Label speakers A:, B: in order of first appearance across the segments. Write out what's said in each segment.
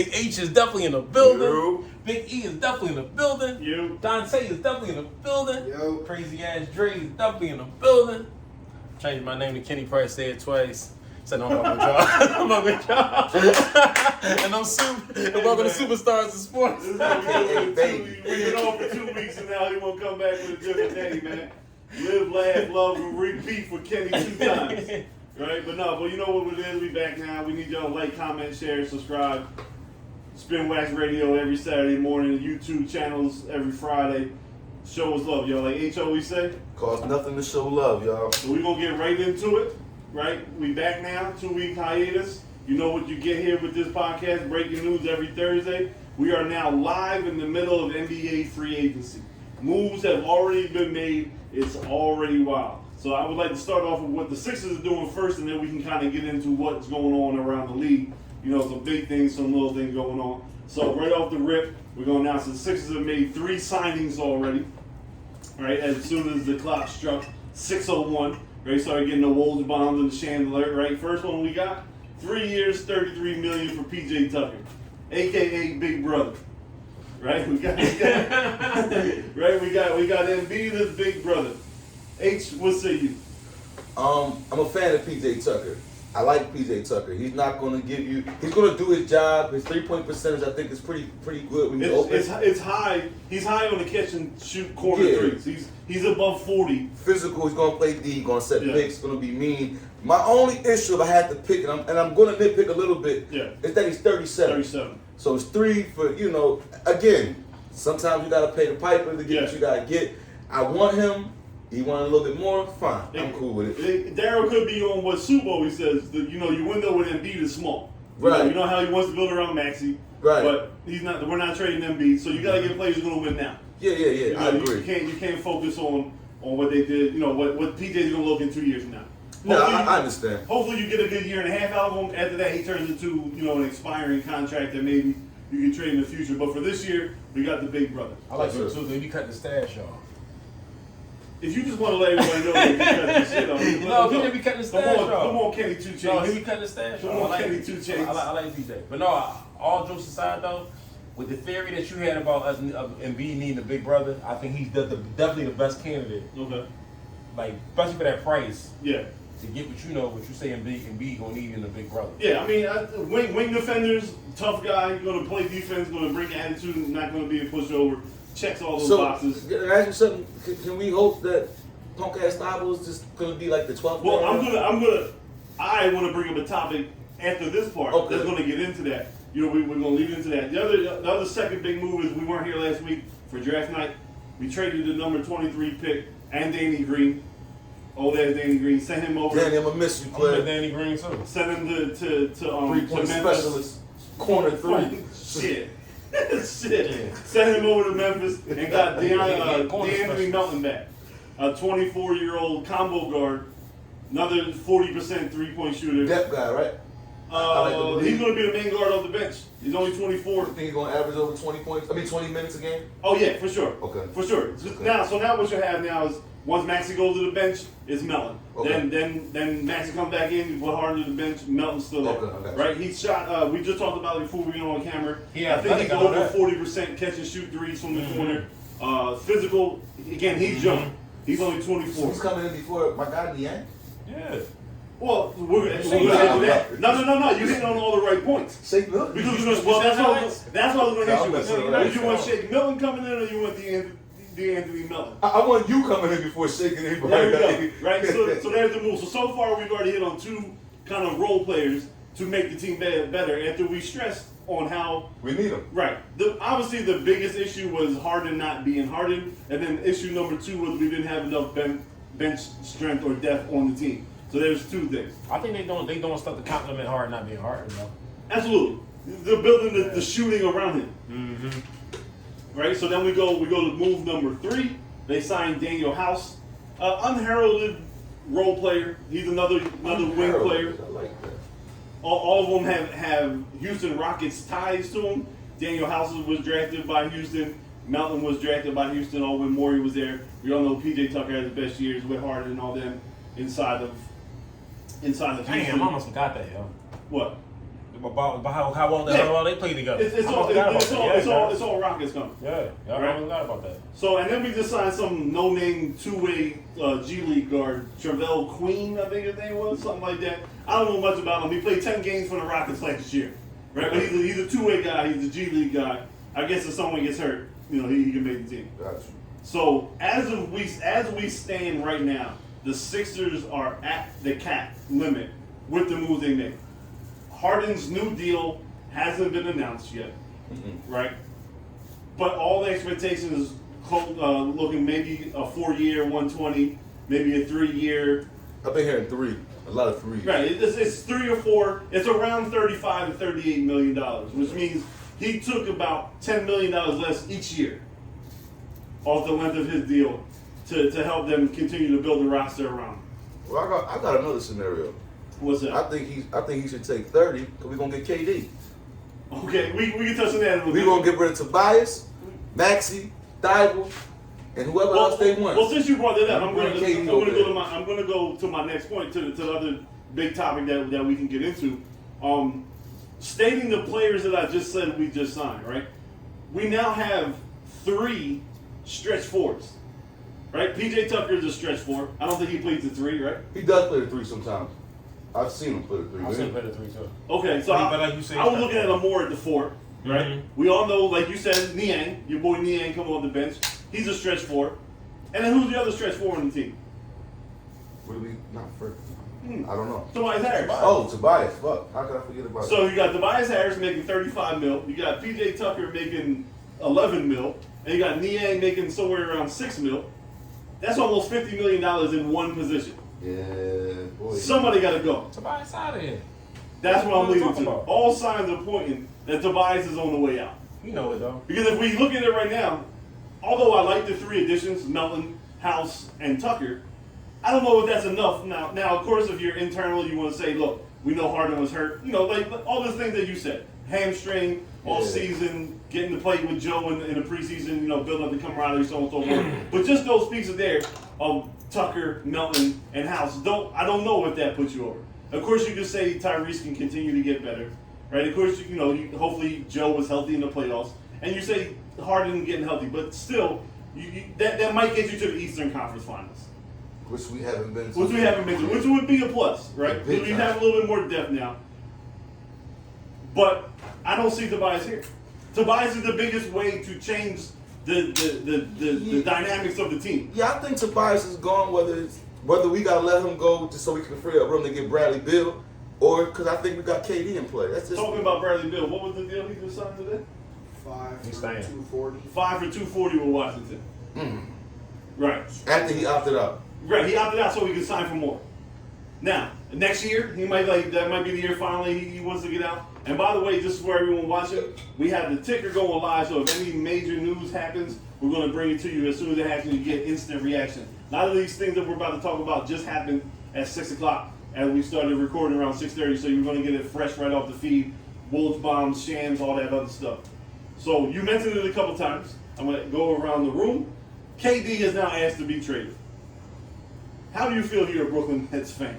A: Big H is definitely in the building.
B: Yo.
A: Big E is definitely in the building.
C: Yo.
A: Dante is definitely in the building.
B: Yo.
A: Crazy ass Dre is definitely in the building. Changed my name to Kenny Price, said it twice. Said no, I'm with y'all. I'm with y'all. And welcome to Superstars of Sports.
C: We've been on for 2 weeks and now he won't come back with a different name, man. Live, laugh, love, and repeat for Kenny 2 times. Right? But you know what it is. We back now. We need y'all to like, comment, share, subscribe. Spin Wax Radio every Saturday morning. YouTube channels every Friday. Show us love, y'all. Like H always say.
B: Cost nothing to show love, y'all.
C: So we're going to get right into it. Right? We back now. 2-week hiatus. You know what you get here with this podcast. Breaking news every Thursday. We are now live in the middle of NBA free agency. Moves have already been made. It's already wild. So I would like to start off with what the Sixers are doing first, and then we can kind of get into what's going on around the league. You know, some big things, some little things going on. So right off the rip, we're going to announce the Sixers have made 3 signings already. All right, as soon as the clock struck 6:01, right, started getting the Wolves bombs and the chandelier. Right, first one we got 3 years, $33 million for PJ Tucker, aka Big Brother. Right, we got Embiid as Big Brother. H, what say you?
B: I'm a fan of PJ Tucker. I like PJ Tucker. He's not going to give you. He's going to do his job. His 3-point percentage, I think, is pretty good when you open.
C: It's high. He's high on the catch and shoot corner threes. He's above 40.
B: Physical. He's going to play D. He's going to set picks. He's going to be mean. My only issue, if I had to pick, and I'm going to nitpick a little bit, is that he's 37.
C: 37.
B: So it's 3 for, again, sometimes you got to pay the piper to get what you got to get. I want him. He wanted a little bit more? Fine. I'm cool with it.
C: Daryl could be on what Soupa always says. Your window with Embiid is small.
B: Right.
C: You know how he wants to build around Maxey.
B: Right.
C: But he's not. We're not trading Embiid. So you got to get players who's going to win now.
B: Yeah. I agree.
C: You can't focus on what they did. What PJ's going to look in 2 years from now.
B: No, I understand.
C: Hopefully you get a good year and a half out of him. After that, he turns into an expiring contract that maybe you can trade in the future. But for this year, we got the Big Brother.
A: I like it too. They be cutting the stash off.
C: If you just want to let everybody know that you cut the shit off.
A: No, he be cutting the stash off.
C: Come on, Kenny 2 Chainz.
A: No, he be cutting the stash off.
C: Come on, Kenny 2 Chainz.
A: I like PJ. But no, all jokes aside though, with the theory that you had about us Embiid needing a big brother, I think he's definitely the best candidate.
C: Okay.
A: Like, especially for that price.
C: Yeah.
A: To get what you say Embiid gonna need in a big brother.
C: Yeah, I mean, wing defenders, tough guy, going to play defense, going to bring attitude, not going to be a pushover. Checks all those boxes.
B: Can I ask you something? Can we hope that punk ass Stable is just going to be like the 12th?
C: Well, I want to bring up a topic after this part that's going to get into that. We're going to lead into that. The other second big move is we weren't here last week for draft night. We traded the number 23 pick and Danny Green. Oh, there's Danny Green. Send him over.
B: Danny, I'm going to miss you, player.
A: Danny Green too.
C: Send him to
B: 3-point specialist. Corner 3.
C: Shit. Shit. Send him over to Memphis and got DeAndre Melton back. A 24-year-old combo guard. Another 40% 3-point shooter.
B: Depth guy, right?
C: He's going to be the main guard off the bench. He's only 24.
B: You think he's going to average over 20 minutes a game?
C: Oh, yeah, for sure.
B: Okay.
C: For sure.
B: Okay.
C: Now what you have now is once Maxey goes to the bench, it's Melton.
B: Okay.
C: Then Maxey comes back in, you put Harden to the bench, Melton's still there.
B: Okay,
C: right? He shot, we just talked about it before we went on camera.
A: Yeah,
C: I think he's over 40% catch and shoot threes from the corner. Physical, again, he's young. He's only 24.
B: So he's coming in before my guy Niang?
A: Yeah.
C: Well, we're going to get to that. No. You're hitting on all the right points.
B: Shake Milton?
C: Because that's what I was going to hit you with. You want Shake Milton coming in or you want DeAndre Melton?
B: I want you coming in before shaking anybody.
C: There we go. Right? So there's the move. So far we've already hit on 2 kind of role players to make the team better after we stressed on how
B: we need them.
C: Right. Obviously the biggest issue was Harden not being Harden, and then issue number 2 was we didn't have enough bench strength or depth on the team. So there's 2 things.
A: I think they doing stuff to compliment Harden not being Harden, though.
C: Absolutely. They're building the shooting around him.
A: Mm-hmm.
C: Right. So then we go to move number 3. They signed Daniel House, unheralded role player. He's another wing player.
B: I like that.
C: All of them have Houston Rockets ties to him. Daniel House was drafted by Houston. Melton was drafted by Houston. When Morey was there. We all know PJ Tucker had the best years with Harden and all them inside of Houston.
A: Damn, I almost forgot that, yo.
C: What?
A: About how well they play together.
C: It's all Rockets coming.
A: Yeah, y'all
C: Right?
A: forgot about that.
C: So, and then we just signed some no-name two-way G League guard, Travell Queen, I think his name was, something like that. I don't know much about him. He played 10 games for the Rockets last year, right? But he's a two-way guy. He's a G League guy. I guess if someone gets hurt, he can make the team.
B: Gotcha.
C: So as we stand right now, the Sixers are at the cap limit with the moves they made. Harden's new deal hasn't been announced yet, right? But all the expectations looking maybe a 4-year, 120, maybe a 3-year.
B: I've been hearing 3, a lot of 3.
C: Right, it's 3 or 4. It's around $35 to $38 million, which means he took about $10 million less each year off the length of his deal to help them continue to build the roster around him.
B: Well, I got another scenario.
C: What's that?
B: I think he should take 30 because we're gonna get KD.
C: Okay, we can touch on that a little bit.
B: We're gonna get rid of Tobias, Maxey, Thibault, and whoever else they want.
C: Well, since you brought that up, I'm going
B: KD
C: to go to my next point, to the other big topic that we can get into. Stating the players that I just said we just signed, right? We now have 3 stretch 4s, right? PJ Tucker is a stretch 4. I don't think he plays the 3, right?
B: He does play the 3 sometimes. I've seen him play the 3.
A: I've seen him play the 3 too.
C: Okay, so
A: But like you said,
C: I was looking at him more at the 4, right?
A: Mhm.
C: We all know, like you said, Niang, your boy Niang coming on the bench. He's a stretch 4. And then who's the other stretch 4 on the team?
B: What do we not first? I don't know.
C: Tobias Harris.
B: Oh, Tobias. Fuck. How could I forget about
C: So
B: that?
C: you got Tobias Harris making $35 million. You got PJ Tucker making $11 million. And you got Niang making somewhere around $6 million. That's almost $50 million in one position.
B: Yeah, boy.
C: Somebody got to go.
A: Tobias out of here.
C: That's what I'm leading
A: talking
C: to.
A: about?
C: All signs are pointing that Tobias is on the way out.
A: You know it though.
C: Because if we look at it right now, although I like the 3 additions, Melton, House, and Tucker, I don't know if that's enough. Now, of course, if you're internal, you want to say, look, we know Harden was hurt. Like all the things that you said. Hamstring, all season, getting to play with Joe in the preseason, building up the camaraderie, so on and so forth. But just those pieces there of Tucker, Melton, and House, I don't know if that puts you over. Of course, you could say Tyrese can continue to get better, right? Of course, hopefully Joe was healthy in the playoffs, and you say Harden getting healthy, but still, that might get you to the Eastern Conference Finals.
B: Which we haven't been to.
C: Which would be a plus, right?
B: Big
C: We
B: time.
C: have a little bit more depth now. But I don't see Tobias here. Tobias is the biggest way to change the dynamics of the team.
B: Yeah, I think Tobias is gone, whether we got to let him go just so we can free up room to get Bradley Beal, or because I think we got KD in play. That's just
C: Talking about Bradley Beal, what was the deal he just signed today?
D: 5
A: He's
D: for
A: staying.
D: 240.
C: 5 for 240 with Washington. Right.
B: after he opted out.
C: Right, he opted out so he could sign for more. Now, next year, that might be the year finally he wants to get out. And by the way, just for everyone watching, we have the ticker going live, so if any major news happens, we're going to bring it to you as soon as it happens. You get instant reaction. A lot of these things that we're about to talk about just happened at 6 o'clock, and we started recording around 6:30, so you're going to get it fresh right off the feed. Wolves, bombs, shams, all that other stuff. So you mentioned it a couple times. I'm going to go around the room. KD is now asked to be traded. How do you feel you're a Brooklyn Nets fan?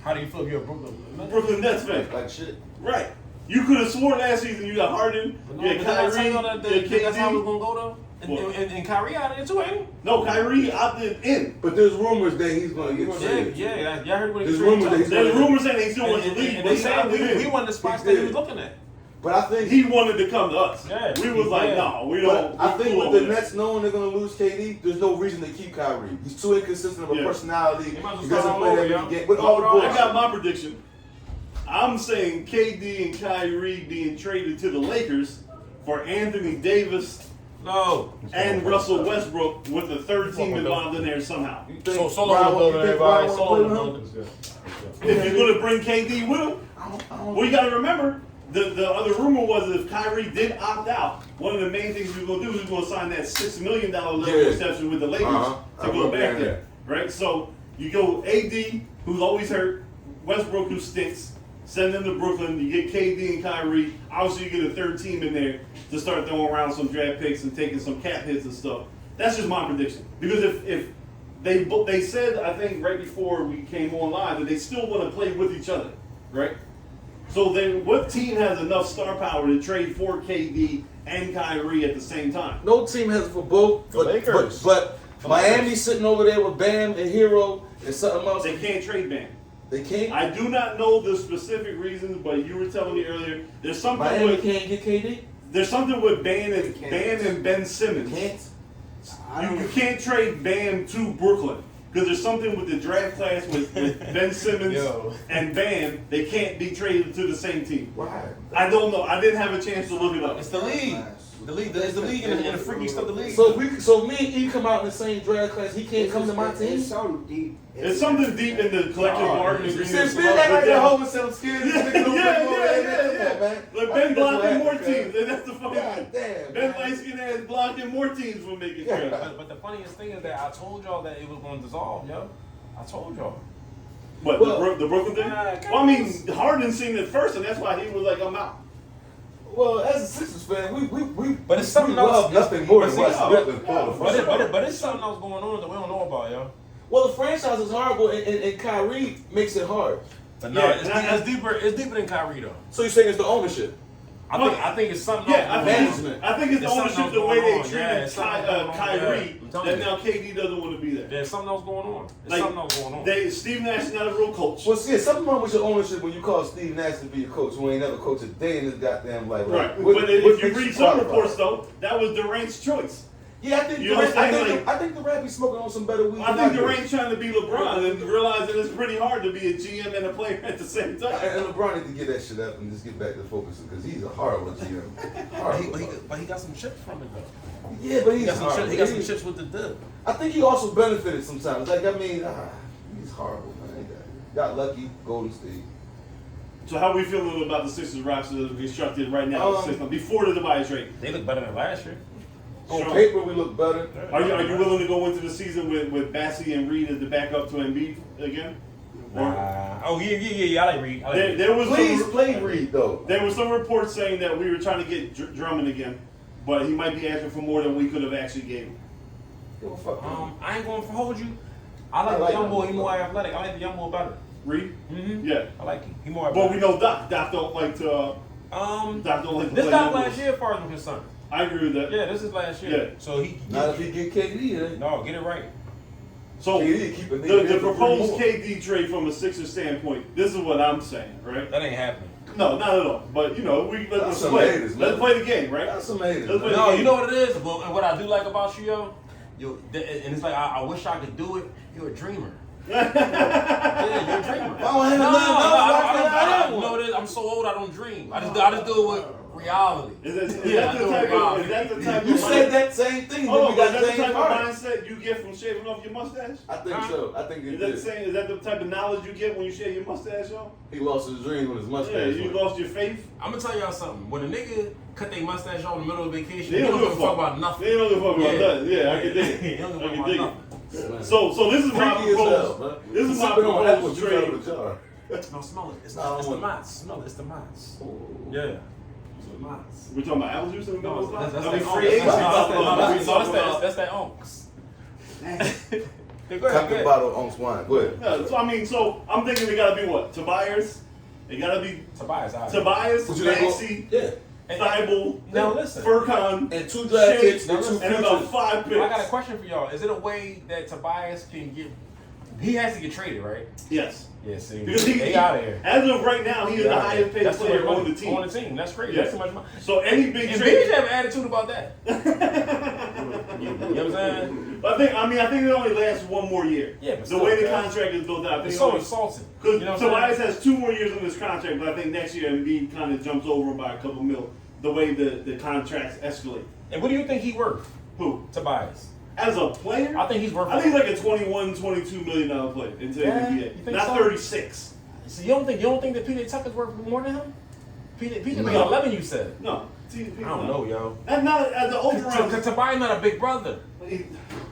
A: How do you feel if you're a
C: Brooklyn Nets fan.
B: Like shit.
C: Right. You could have sworn last season you got Harden, you had Kyrie, you had
A: That's how it's
C: KD.
A: gonna go though. And Kyrie out of there too, ain't he?
C: No, Kyrie opted in.
B: But there's rumors that he's going to get traded.
A: Yeah. Y'all heard what he
B: There's
A: was
B: rumors that he's
C: There's
B: gonna-
C: rumors saying he still wants to leave,
A: and
C: but
A: they
C: he
A: said
C: opted
A: we
C: in.
A: won the spots
B: He
A: that he
B: did.
A: was looking at.
B: But I think
C: He wanted to come to us.
A: Yeah.
C: We was like,
A: Yeah.
C: no, we
B: But
C: don't.
B: I think
C: we
B: with the Nets knowing they're going to lose KD, there's no reason to keep Kyrie. He's too inconsistent of a
C: Yeah.
B: personality.
A: He might as well
B: He
A: start
B: doesn't
A: all
B: play
A: over,
B: that
A: yo.
B: many games. With all the bullshit.
C: I got my prediction. I'm saying KD and Kyrie being traded to the Lakers for Anthony Davis
A: No.
C: and Russell Westbrook with the third team involved in there somehow.
B: You think
A: So solo
B: Brian-
A: building,
B: you think
A: everybody.
B: Brian
A: Solo
B: wanna play with him?
A: building.
C: If you're going to bring KD with him,
B: I don't
C: well, you got to remember, the other rumor was if Kyrie did opt out, one of the main things he was going to do is he was going to sign that $6 million level
B: Yeah.
C: exception with the Lakers
B: I
C: to go
B: wrote
C: back
B: down
C: there. Right? So you go AD, who's always hurt, Westbrook, who stinks, send them to Brooklyn, you get KD and Kyrie. Obviously, you get a third team in there to start throwing around some draft picks and taking some cap hits and stuff. That's just my prediction. Because if they said, I think right before we came on live, that they still want to play with each other, right? So then, what team has enough star power to trade for KD and Kyrie at the same time?
B: No team has it for both.
A: The Lakers.
B: But Miami's sitting over there with Bam and Hero and something else.
C: They can't trade Bam.
B: They can't.
C: I do not know the specific reasons, but you were telling me earlier there's something
B: Miami
C: with
B: can't get KD.
C: there's something with Bam and Ben Simmons.
B: Can't.
C: You can't trade Bam to Brooklyn because there's something with the draft class with Ben Simmons
A: Yo.
C: and Bam. They can't be traded to the same team.
B: Why?
C: I don't know. I didn't have a chance to look it up.
A: It's the league. The league. It's the league and the freaky stuff. The league.
B: So me and E come out in the same draft class. He can't come to my team.
D: It's so deep.
C: There's something deep in the collective bargaining agreement.
B: Since Ben act like that whole himself scared.
C: Yeah. Like Ben blocking more
B: man.
C: teams. And that's the fucking
B: God damn.
C: Ben
B: man.
C: light skin ass blocking more teams from making trades.
A: But the funniest thing is that I told y'all that it was going to dissolve, yo. I told y'all.
C: What,
B: Well,
C: the Brooklyn thing? Well, I mean, Harden seen it first, and that's why he was like, I'm out.
B: Well, as a Sixers fan, we
A: But it's something
B: we
A: else.
B: love nothing more than
A: But
B: what's
A: see,
B: Brooklyn.
A: But it's something else going on that we don't know about, yo.
B: Well, the franchise is horrible, and Kyrie makes it hard.
A: But no,
C: Yeah,
A: it's deeper. It's deeper than Kyrie though.
B: So you're saying it's the ownership?
A: I think it's something.
C: Yeah,
A: else
C: I
A: going
C: think,
A: on.
C: I think it's
A: There's
C: ownership
A: something
C: the way they
A: else going on. Yeah,
C: treated
A: it's something going on.
C: Kyrie
A: Yeah, I'm telling
C: that
A: you.
C: now KD doesn't want to be there.
A: There's something else going on. There's
C: Like,
A: something else going on.
C: Steve Nash is not a real coach.
B: Well, see, something wrong with your ownership when you call Steve Nash to be your coach who ain't never coached a day in his goddamn life.
C: Right.
B: What
C: But if
B: makes
C: you read some
B: qualify?
C: reports, though, that was Durant's choice.
B: Yeah, I think
C: You
B: Durant,
C: understand,
B: I think Durant be smoking on some better weed.
C: I
B: than
C: think
B: do.
C: Durant's trying to be LeBron and realizing it's pretty hard to be a GM and a player at the same time.
B: And LeBron need to get that shit up and just get back to focusing because he's a horrible GM. Horrible.
A: But he got some chips from it though.
B: Yeah, but
A: He
B: he's
A: got some
B: horrible.
A: chips. He got some chips with the dip.
B: I think he also benefited sometimes. Like, I mean, he's horrible, man. Got lucky, Golden State.
C: So how are we feeling about the Sixers roster that are constructed right now before the Tobias trade?
A: They look better than last year.
B: On
C: Sure.
B: paper, we look better.
C: Are you willing to go into the season with Bassey and Reed as the backup to Embiid again?
A: Oh yeah. I like Reed.
C: There was
B: Please
C: some,
B: play Reed, though.
C: There were some reports saying that we were trying to get Drummond again, but he might be asking for more than we could have actually gave him.
B: Yo, fuck him.
A: I ain't going to hold you. I like the young boy. He more athletic. I like the young boy better.
C: Reed?
A: Mm-hmm.
C: Yeah.
A: I like him. He more
C: But
A: athletic.
C: we know Doc. Doc don't like to. Doc don't like to
A: This
C: play
A: guy
C: young
A: last
C: boys.
A: year, as far as I'm concerned.
C: I agree with that.
A: Yeah, this is last year.
C: Yeah.
A: So he.
B: Not if he get KD, then.
A: No, get it right.
C: So
B: KD keep a nigga
C: the
B: in for
C: proposed
B: 3 more.
C: KD trade from a Sixers standpoint, this is what I'm saying, right?
A: That ain't happening.
C: No, not at all. But you know, let's
B: That's some
C: play.
B: haters, man.
C: Let's play the game, right?
B: That's some haters,
C: Let's
B: man.
C: play
A: No,
C: the
A: you
C: game.
A: know what it is. But what I do like about you, yo, and it's like I wish I could do it. You're a dreamer. Yeah, you're a dreamer.
B: I don't have nothing.
A: You know what it is? I'm so old. I don't dream. I just do it with reality.
C: Is that
A: Yeah, I
C: the
A: do
C: type
A: it
C: of?
A: with
C: Is that the
A: reality.
C: type
B: You
C: of?
B: said that same thing.
C: Hold
B: Then
C: on,
B: we
C: is
B: got
C: that the
B: James
C: type of
B: Harden.
C: mindset you get from shaving off your mustache?
B: I think so. I think it
C: Is that the
B: did.
C: same? Is that the type of knowledge you get when you shave your mustache off?
B: He lost his dream with his mustache.
C: Yeah, you
B: on.
C: lost your faith.
A: I'm gonna tell y'all something. When a nigga cut their mustache off in the middle of vacation,
C: They
A: he
C: don't
A: don't
C: give
A: give
C: a
A: a fuck
C: fuck
A: about nothing.
C: They don't give a fuck about nothing. Yeah, I can dig it.
A: He don't give a
C: I
A: fuck
C: can
A: about
C: dig it.
A: nothing.
C: So this is my
B: Freaky as hell,
C: proposed.
B: man.
C: This is my
B: Sipping on apple
C: proposed
B: juice out
C: trade.
B: of a jar.
A: No, smell it. It's
B: I don't
A: the
B: want-
A: mats. Smell it. It's the mats. Yeah. It's the mats.
C: We're talking about apple juice in the middle of the
A: That's
C: I
A: that
C: mean,
A: unks.
C: free agent.
A: That's that unks. Go
B: Cup
A: ahead,
B: and
A: go ahead.
B: bottle on swine. Go ahead.
C: Yeah, so I mean, so I'm thinking we gotta be what? Tobias. It gotta be
A: Tobias, all right.
C: Tobias,
B: Would you like to go-
C: Maxey,
B: Yeah.
C: Thibault,
A: Now listen.
C: Furkan,
B: And 2 draft
C: Shea,
B: picks and 2
C: and about
B: futures.
C: 5 picks.
A: I got a question for y'all. Is it a way that Tobias can get? He has to get traded, right?
C: Yes.
A: Yeah. See,
C: Because
A: they out of here.
C: as of right now, he is the highest paid
A: That's too
C: player
A: much
C: on the
A: money.
C: team.
A: On the team. That's crazy.
C: Yeah.
A: That's too much money.
C: So any big
A: And
C: trade.
A: Beige have an attitude about that. You know what I'm saying?
C: I think it only lasts 1 more year.
A: Yeah, but
C: the
A: still,
C: way the
A: man.
C: contract is built out. I
A: It's
C: think
A: so
C: only-
A: insulting.
C: Because
A: You know what I'm
C: Tobias
A: saying?
C: has 2 more years on this contract, but I think next year Embiid kind of jumps over by a couple mil. The way the contracts escalate.
A: And what do you think he worth?
C: Who?
A: Tobias.
C: As a player?
A: I think he's worth.
C: I think he's like a $21-22 million player in today's
A: Yeah,
C: NBA.
A: you think
C: Not
A: so?
C: 36.
A: So you don't think that PJ Tucker's worth more than him? PJ
B: No.
A: made 11. You said.
C: No.
A: I don't know, yo.
C: And not as an overall.
A: Because Tobias not a big brother.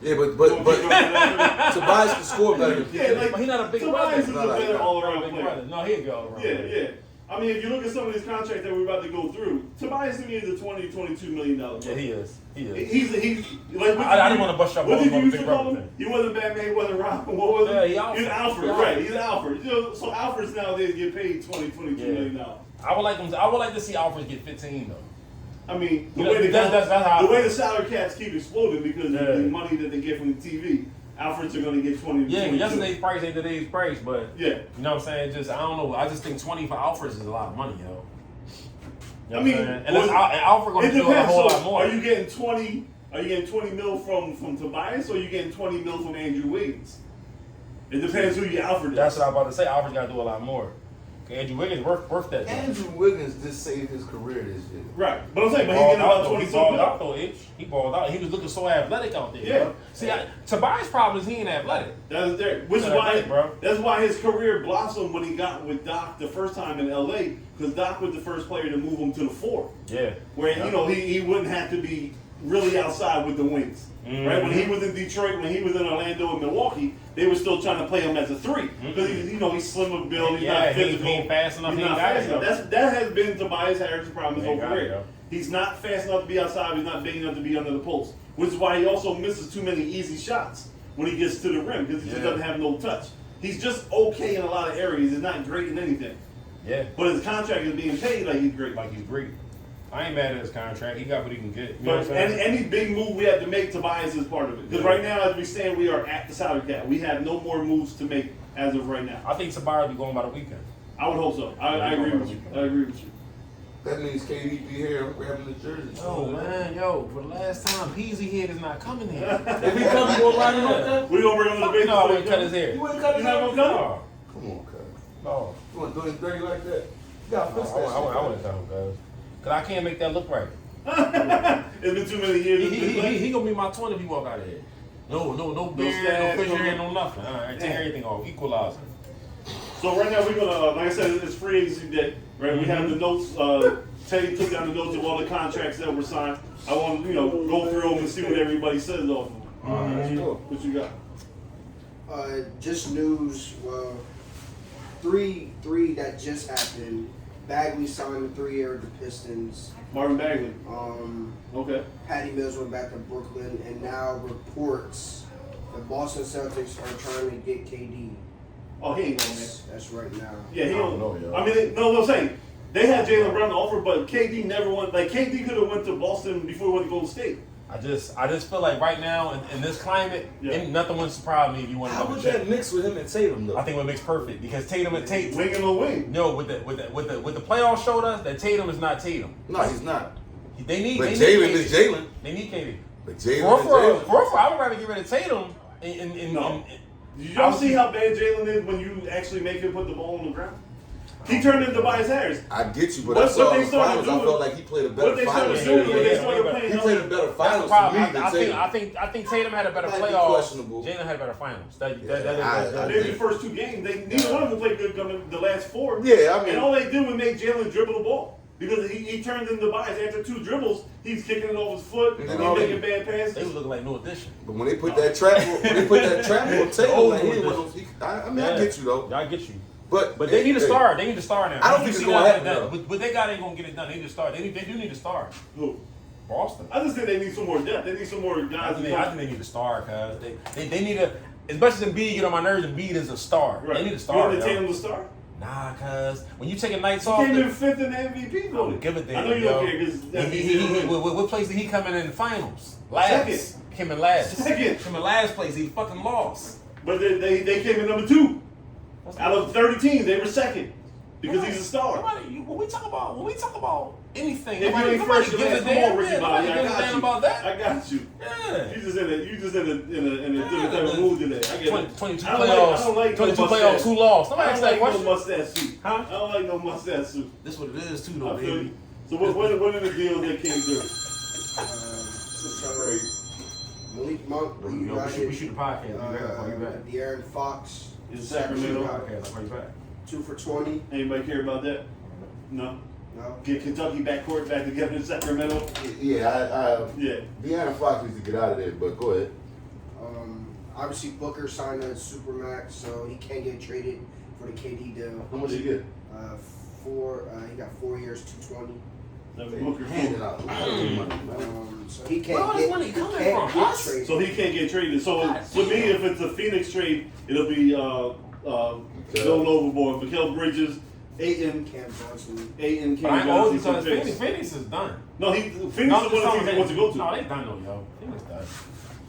B: Yeah, but Tobias can score better than
C: Yeah, like
A: But he's not a big
C: Tobias
A: brother.
C: is a
B: Not like
C: better
B: that.
C: all-around
A: Big
C: player.
A: brother. No, he'll go.
C: Yeah, yeah. I mean, if you look at some of these contracts that we're about to go through, Tobias to me is a $22 million.
A: Yeah, he is.
C: He's like.
A: I didn't want to bust your balls
C: What did you
A: on
C: used
A: the
C: to
A: big
C: call
A: rubber
C: him?
A: thing.
C: He wasn't Batman. He wasn't Robin. What was
A: Yeah,
C: he? He's Alfred, right? He's Alfred. You know, so Alfreds nowadays get paid $22 million.
A: I would like to see Alfred get 15 though.
C: I mean, the
A: You know,
C: way
A: that's
C: the salary caps keep exploding because of the money that they get from the TV. Alfreds are going to get 20.
A: Yeah, yesterday's price ain't today's price, but
C: yeah,
A: you know what I'm saying? Just I don't know. I just think 20 for Alfreds is a lot of money, yo. You know
C: I mean,
A: and Alfred going to do a whole lot more.
C: Are you getting 20? Are you getting 20 mil from Tobias, or are you getting 20 mil from Andrew Wiggins? It depends who your Alfred is.
A: That's what I was about to say. Alfred got to do a lot more. Andrew Wiggins worth that.
B: Andrew Wiggins just saved his career this year.
C: Right, but I'm saying, but he's getting about 20
A: He balled out though, Itch. He balled out. He was looking so athletic out there.
C: Yeah.
A: Bro. See, Tobias' problem is he ain't athletic.
C: That is there, which is why that's why his career blossomed when he got with Doc the first time in LA, because Doc was the first player to move him to the 4.
A: Yeah.
C: Where you know he wouldn't have to be really outside with the wings. Right, when he was in Detroit, when he was in Orlando and Milwaukee, they were still trying to play him as a 3 because he's slim of build, he's not physical,
A: he ain't fast enough.
C: He's not fast enough. That has been Tobias Harris' problem his whole career. He's not fast enough to be outside. He's not big enough to be under the post, which is why he also misses too many easy shots when he gets to the rim because he just doesn't have no touch. He's just okay in a lot of areas. He's not great in anything.
A: Yeah,
C: but his contract is being paid like he's great.
A: I ain't mad at his contract. He got what he can get. You
C: but
A: know what I'm saying?
C: any big move we have to make, Tobias is part of it. Because right now, as we stand, we are at the salary cap. We have no more moves to make as of right now.
A: I think Tobias will be going by the weekend.
C: I would hope so. I agree with you. I agree with you.
B: That means KD be here grabbing the jersey.
A: Oh man, for the last time, Peasy Head is not coming here.
B: If he come, you gonna line him up?
C: We gonna bring him to the base.
A: No, I wouldn't cut his hair.
B: You wouldn't cut his
C: hair?
B: hair?
A: No.
B: Come on, cuz.
A: No.
B: You want to do his dirty like that? You gotta fix that shit.
A: I wouldn't cut him, cuz. Cause I can't make that look right.
C: It's been too many years.
A: He gonna be my twin if he walk out of here. No beard, no facial hair, no nothing. All right, take everything off. Equalizer.
C: So right now we're gonna, like I said, it's free agency day. Right, we have the notes. Teddy took down the notes of all the contracts that were signed. I want to, go through them and see what everybody says off them. What you got?
D: Just news. Well, three that just happened. Bagley signed a 3-year with the Pistons.
C: Marvin Bagley. Okay.
D: Patty Mills went back to Brooklyn, and now reports the Boston Celtics are trying to get KD.
C: Oh, he ain't going there.
D: That's right now.
C: Yeah, he don't
A: know, yo.
C: I mean, no, I'm saying they had Jaylen Brown to offer, but KD never went. Like KD could have went to Boston before he went to Golden State.
A: I just feel like right now in this climate, nothing would surprise me if you want to.
B: How would that mix with him and Tatum though?
A: I think it would mix perfect because Tatum and Tate.
C: Wing and no wing.
A: No, with the playoffs showed us that Tatum is not Tatum.
B: No, he's not.
A: They need.
B: But Jalen is Jalen.
A: They need KD.
B: But Jalen is Jalen.
A: For I would rather get rid of Tatum.
C: No. Did y'all see how bad Jalen is when you actually make him put the ball on the ground? He turned into Tobias Harris.
B: I get you, but I saw in the finals. I felt like he played a better finals. He played a better finals for me than Tatum.
A: I think Tatum had a better playoffs. Jalen had a better finals.
C: Maybe the first 2 games, neither one of them played good. The last 4.
B: Yeah, I mean,
C: and all they did was make Jalen dribble the ball because he turned into Tobias after 2 dribbles. He's kicking it off his foot. He's making bad passes.
A: They was looking like no addition.
B: But when they put that trap, on Tatum, I get you though.
A: I get you.
B: But
A: they need a star. They need a star now.
B: I don't think it's gonna happen though.
A: But they ain't gonna get it done. They need a star. They do need a star.
C: Who?
A: Boston.
C: I just think they need some more depth. They need some more guys.
A: I think they need a star, cause they need a. As much as Embiid get on my nerves, Embiid is a star.
C: Right.
A: They need a star.
C: You want Tatum to star?
A: Nah, cause when you taking nights
C: he
A: off,
C: came in 5th in the MVP voting.
A: I don't give a damn.
C: I know you don't care because
A: what place did he come in the finals? Last.
C: Second.
A: Came in last.
C: Second.
A: Came in last place. He fucking lost.
C: But they came in number 2. Out of 30 teams, they were second because he's a star.
A: When we talk about anything,
C: if you ain't fresh, come on, Ricky Bobby. I got you.
A: About that.
C: I got you.
A: Yeah.
C: You just in a different type of mood today. I get it.
A: 22
C: I don't like
A: 22
C: no
A: playoffs. Who lost?
C: I don't like
A: question.
C: no mustache suit.
A: Huh?
C: I don't like no mustache suit.
A: This is what it is too, though,
C: I feel
A: baby.
C: you. So what are the deals that came through?
D: Malik Monk,
A: We shoot the podcast. You back.
D: De'Aaron Fox,
C: Is Sacramento?
A: Podcast. I'll call you back.
D: 2 for 20.
C: Anybody care about that? No.
D: No.
C: Get Kentucky backcourt back together in Sacramento.
B: Yeah,
C: Yeah.
B: De'Aaron Fox needs to get out of there, but go ahead.
D: Obviously, Booker signed a Supermax, so he can't get traded for the KD deal.
B: How much did you get?
D: He got 4 years, 220.
B: Handing out a lot of money, man.
D: So he can't
A: Where all this
D: get,
A: money
D: he
A: coming
D: can't
A: from?
D: get
A: Us?
D: traded.
C: So he can't get traded. So
A: God
C: to me,
A: damn.
C: if it's a Phoenix trade, it'll be going overboard. Mikael Bridges, Ayton,
D: Cam Johnson.
C: Cam
A: But I ain't always
C: Johnson,
A: because
C: some picks.
A: Phoenix is done.
C: No, Phoenix is one of the teams he wants to go to.
A: No, they done though, yo. Phoenix done.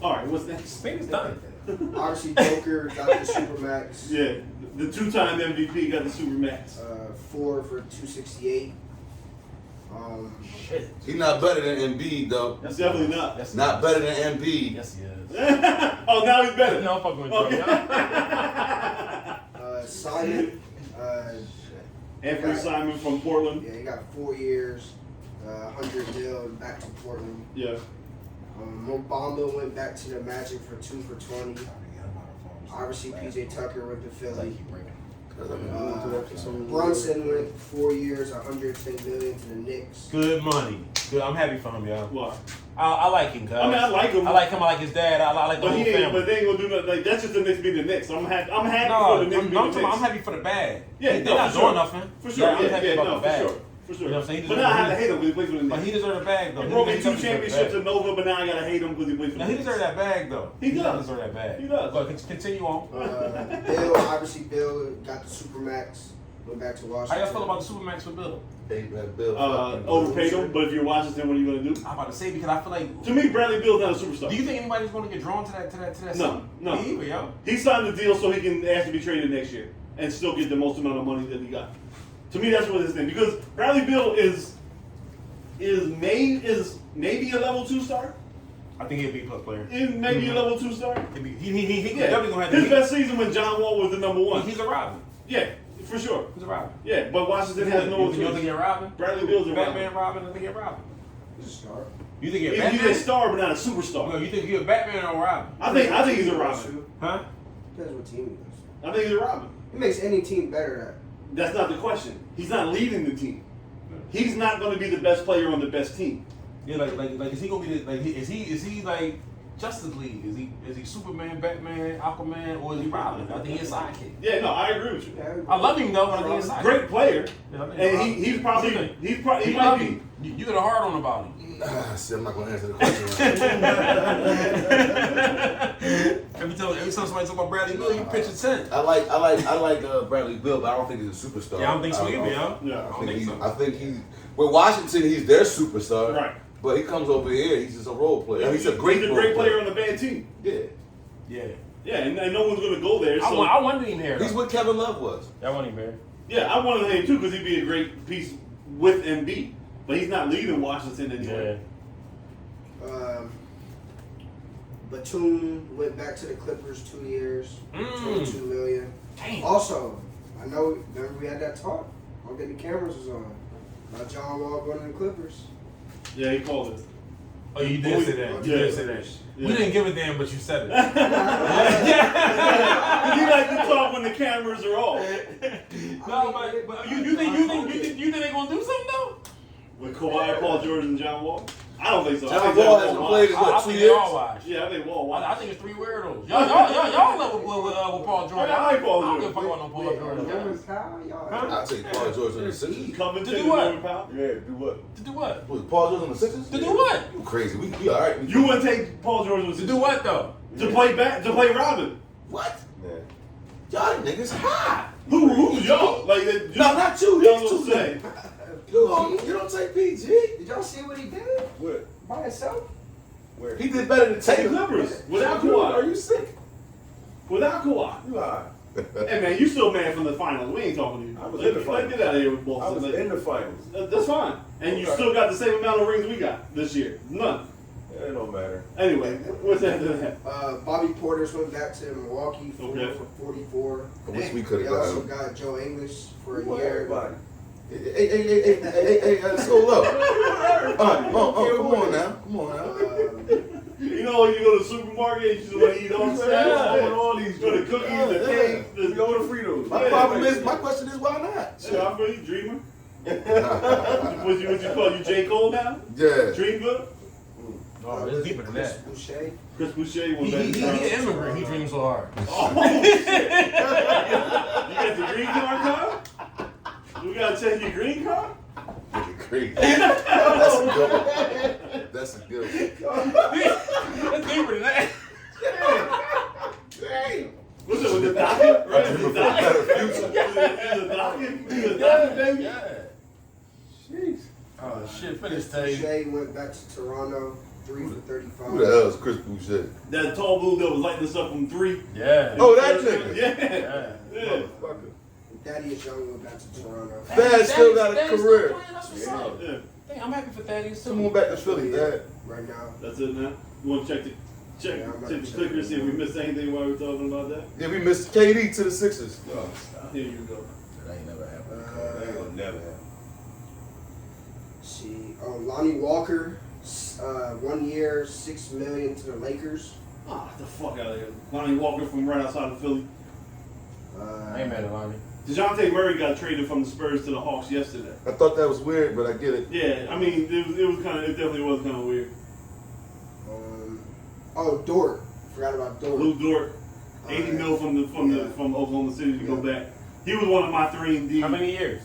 C: All right, what's next?
A: Phoenix done.
D: Obviously, Joker got the Supermax.
C: Yeah, the two-time MVP got the Supermax.
D: 4 for 268.
A: Shit.
B: He's not better than Embiid, though.
C: That's definitely not.
A: Yes,
B: Not better than Embiid.
A: Yes, he is.
C: Oh, now he's better.
A: No, I'm fucking with
C: Okay.
A: you.
D: Simon.
C: Anthony Simon from Portland.
D: Yeah, he got 4 years, 100 mil, and back to Portland.
C: Yeah.
D: Mo Bamba went back to the Magic for 2 for 20. Obviously, PJ Tucker went to Philly. Brunson went 4 years, 110 million to the Knicks.
A: Good money. Good. I'm happy for him, yo.
C: What?
A: I like him, cuz.
C: I mean, I like him.
A: I like him. I like his dad. I like the
C: But
A: whole
C: he ain't.
A: family.
C: But they ain't gonna do nothing. Like that's just the Knicks being the Knicks. I'm happy. I'm happy
A: No,
C: for the Knicks being the Knicks.
A: I'm happy for the bag.
C: Yeah,
A: they're
C: no,
A: not
C: for
A: doing
C: sure.
A: nothing.
C: For sure.
A: I'm
C: Yeah,
A: happy
C: yeah,
A: about
C: no,
A: the
C: for
A: bag.
C: sure. For sure.
A: You know what I'm saying? He
C: But
A: deserves-
C: now I have to hate him because he plays for the
A: But
C: Knicks.
A: he deserved a bag though.
C: He brought me
A: He
C: 2
A: deserves a
C: championships
A: bag.
C: in Nova, but now I gotta hate him because he plays for the
A: Now he
C: Knicks.
A: deserves that bag though.
C: He does.
A: deserve that bag.
C: He does.
A: But continue on.
D: Bill, obviously, Bill got the Supermax. Went back to
A: How
D: Washington.
A: y'all feel about the Supermax with Bill?
C: Overpaid him, but if you're Washington, what are you gonna do?
A: I'm about to say because I feel like.
C: To me, Bradley Beal's not a superstar.
A: Do you think anybody's going to get drawn to that?
C: No, no.
A: Me either, yo.
C: He signed the deal so he can ask to be traded next year and still get the most amount of money that he got. To me, that's what his thing. Because Bradley Beal is maybe a level 2 star.
A: I think he'll be a plus player.
C: Is maybe a level 2 star.
A: He
C: Yeah.
A: definitely going to have
C: His
A: to.
C: best season when John Wall was the number 1.
A: He's a Robin.
C: Yeah, for sure.
A: He's a Robin.
C: Yeah, but Washington has no
A: You think
C: choice.
A: he's a Robin?
C: Bradley Beal's a
A: Batman
C: Robin.
A: Robin. I think he's a Robin.
D: He's a star.
A: You think he's a
C: He's
A: Batman?
C: a star, but not a
A: No,
C: superstar.
A: you think he's a Batman or a Robin?
C: I think he's a Robin.
A: Huh?
D: Depends what team he is.
C: I think he's a Robin.
D: He makes any team better
C: That's not the question. He's not leading the team. He's not going to be the best player on the best team.
A: Yeah, like is he gonna be is he like Justice League? Is he Superman, Batman, Aquaman, or is he Robin? I think he's a sidekick.
C: Yeah, no, I agree with you.
D: at.
A: I love him though, but I think he's a sidekick.
C: Great player,
A: Yeah, I think
C: and
A: Robin.
C: he's probably he might
A: love
C: be.
A: him. You got a hard on about him.
B: See, I'm not going to answer the question.
A: Every time somebody talk about Bradley Beal, you pitch a 10.
B: I like Bradley Beal, but I don't think he's a superstar.
A: Yeah, I don't think so either, yo.
C: Yeah,
A: I don't think so.
B: I think he's with Washington. He's their superstar,
C: Right.
B: But he comes over here. He's just a role player. He's a great
C: player on a bad team.
B: Yeah,
A: Yeah.
C: Yeah, and no one's going to go there. So
A: I wanted him here.
B: he's what Kevin Love was.
A: I want him here.
C: yeah, I wanted him too because he'd be a great piece with Embiid, but he's not leading Washington anyway.
D: Batum went back to the Clippers 2 years, 22 million.
A: Damn.
D: Also, I know, remember we had that talk. I don't think the cameras was on. About John Wall going to the Clippers.
C: Yeah, he called it.
A: Oh, you did say that. You
C: Yeah.
A: did say that.
C: Yeah.
A: We didn't give a damn, but you said it.
C: He likes to talk when the cameras are off.
A: No, but you think they're gonna do something though?
C: With Kawhi, Paul George, and John Wall? I don't think so. I
B: John
C: think
B: Wall
C: John
B: hasn't
C: Wall
B: played in
C: watched.
A: I
B: what, 2
A: think they all
B: years?
A: watch.
C: Yeah, I think Wall
A: I
C: watched.
A: think it's 3 weirdos. Y'all love with Paul George.
C: I like Paul
A: I don't
C: George.
A: give a fuck about no Paul George.
D: Norman Powell, y'all.
A: Huh?
B: I'll take Paul George on the Sixers.
C: Coming
A: To
C: to
A: do
C: the
A: what?
C: Norman Powell.
B: Yeah, do what?
A: To do what?
B: Was Paul George on the Sixers?
A: To do what?
B: You crazy? We all right?
C: You wouldn't take Paul George with
A: To do what though?
C: to play Robin.
B: What? Y'all niggas high.
C: Who's y'all? Like
B: No, not you.
C: Y'all
B: These
C: gonna
B: two.
C: say.
B: You don't take PG.
D: Did y'all see what he did
B: What?
D: by himself?
B: Where? He did better than
C: Take
B: Tatum.
C: Clippers without
B: Are
C: Kawhi.
B: you sick?
C: Without Kawhi.
B: You high.
C: Hey man, you still man from the finals. We ain't talking to you.
E: I was in the finals.
C: Get out of here with
E: I
C: Boston.
E: was
C: Like,
E: in the finals.
C: That's fine. And you
E: Okay.
C: still got the same amount of rings we got this year. None.
E: It don't matter.
C: Anyway, what's that?
D: Bobby Porter's went back to Milwaukee
C: Okay.
D: for 44.
B: I wish we could
D: They
B: have
D: also
B: got him.
D: got Joe English for a
E: Who
D: year.
E: everybody?
B: Hey, let's go low. Oh, come on now. Come on now.
C: You know when you go to the supermarket, you just want to eat all the stuff.
E: Yeah. All these
C: Go to cookies, the cake,
E: We go to Fritos.
B: My question is, why not?
C: Yeah, I'm really dreamer. What you call you J. Cole now?
B: Yeah.
C: Dreamer?
A: No, it's deeper than
D: Chris
A: that.
D: Boucher.
C: Chris Boucher went
A: He
C: back
A: an
C: to
A: immigrant. He dreams so hard.
C: Oh, shit. You got the dream car, We gotta check your green card?
B: Nigga crazy. That's a good one. That's a good one.
A: That's deeper than that.
B: Damn.
C: What's it with the docket? Right?
B: I
C: The
B: dream of a
C: docket?
B: better future.
C: The docket? The docket, baby?
A: Yeah.
B: Jeez.
A: Oh shit, finish
D: Boucher
A: Tay.
D: went back to Toronto, 3 for 35.
B: Who the hell is Chris Boucher?
C: That tall blue that was lighting us up from 3.
A: Yeah.
B: Oh, that nigga.
C: Yeah.
A: Yeah.
C: Yeah.
B: Motherfucker.
D: Thaddeus Young went back to Toronto.
B: Thad still got a
A: Thaddeus
B: career.
A: still playing, that's what's up.
C: Yeah.
A: Dang, I'm happy for Thaddeus too.
B: Come on back to Philly, Dad.
D: Right now.
C: That's it now. You want to check
D: Yeah, I'm
C: the clicker, see if we missed anything while we were talking about that?
B: Yeah, we missed KD to the Sixers.
E: Oh, stop.
C: Here you go.
A: That ain't never happened.
E: That ain't gonna never happen.
D: See, Lonnie Walker, 1 year, $6 million to the Lakers.
C: Ah, the fuck out of here. Lonnie Walker from right outside of Philly.
A: I ain't mad at Lonnie.
C: DeJounte Murray got traded from the Spurs to the Hawks yesterday.
B: I thought that was weird, but I get it.
C: Yeah, I mean, it definitely was kind of weird.
D: Dort. Forgot about Dort.
C: Lou Dort, 80 mil from Oklahoma City to go back. He was one of my 3-and-D.
A: How many years?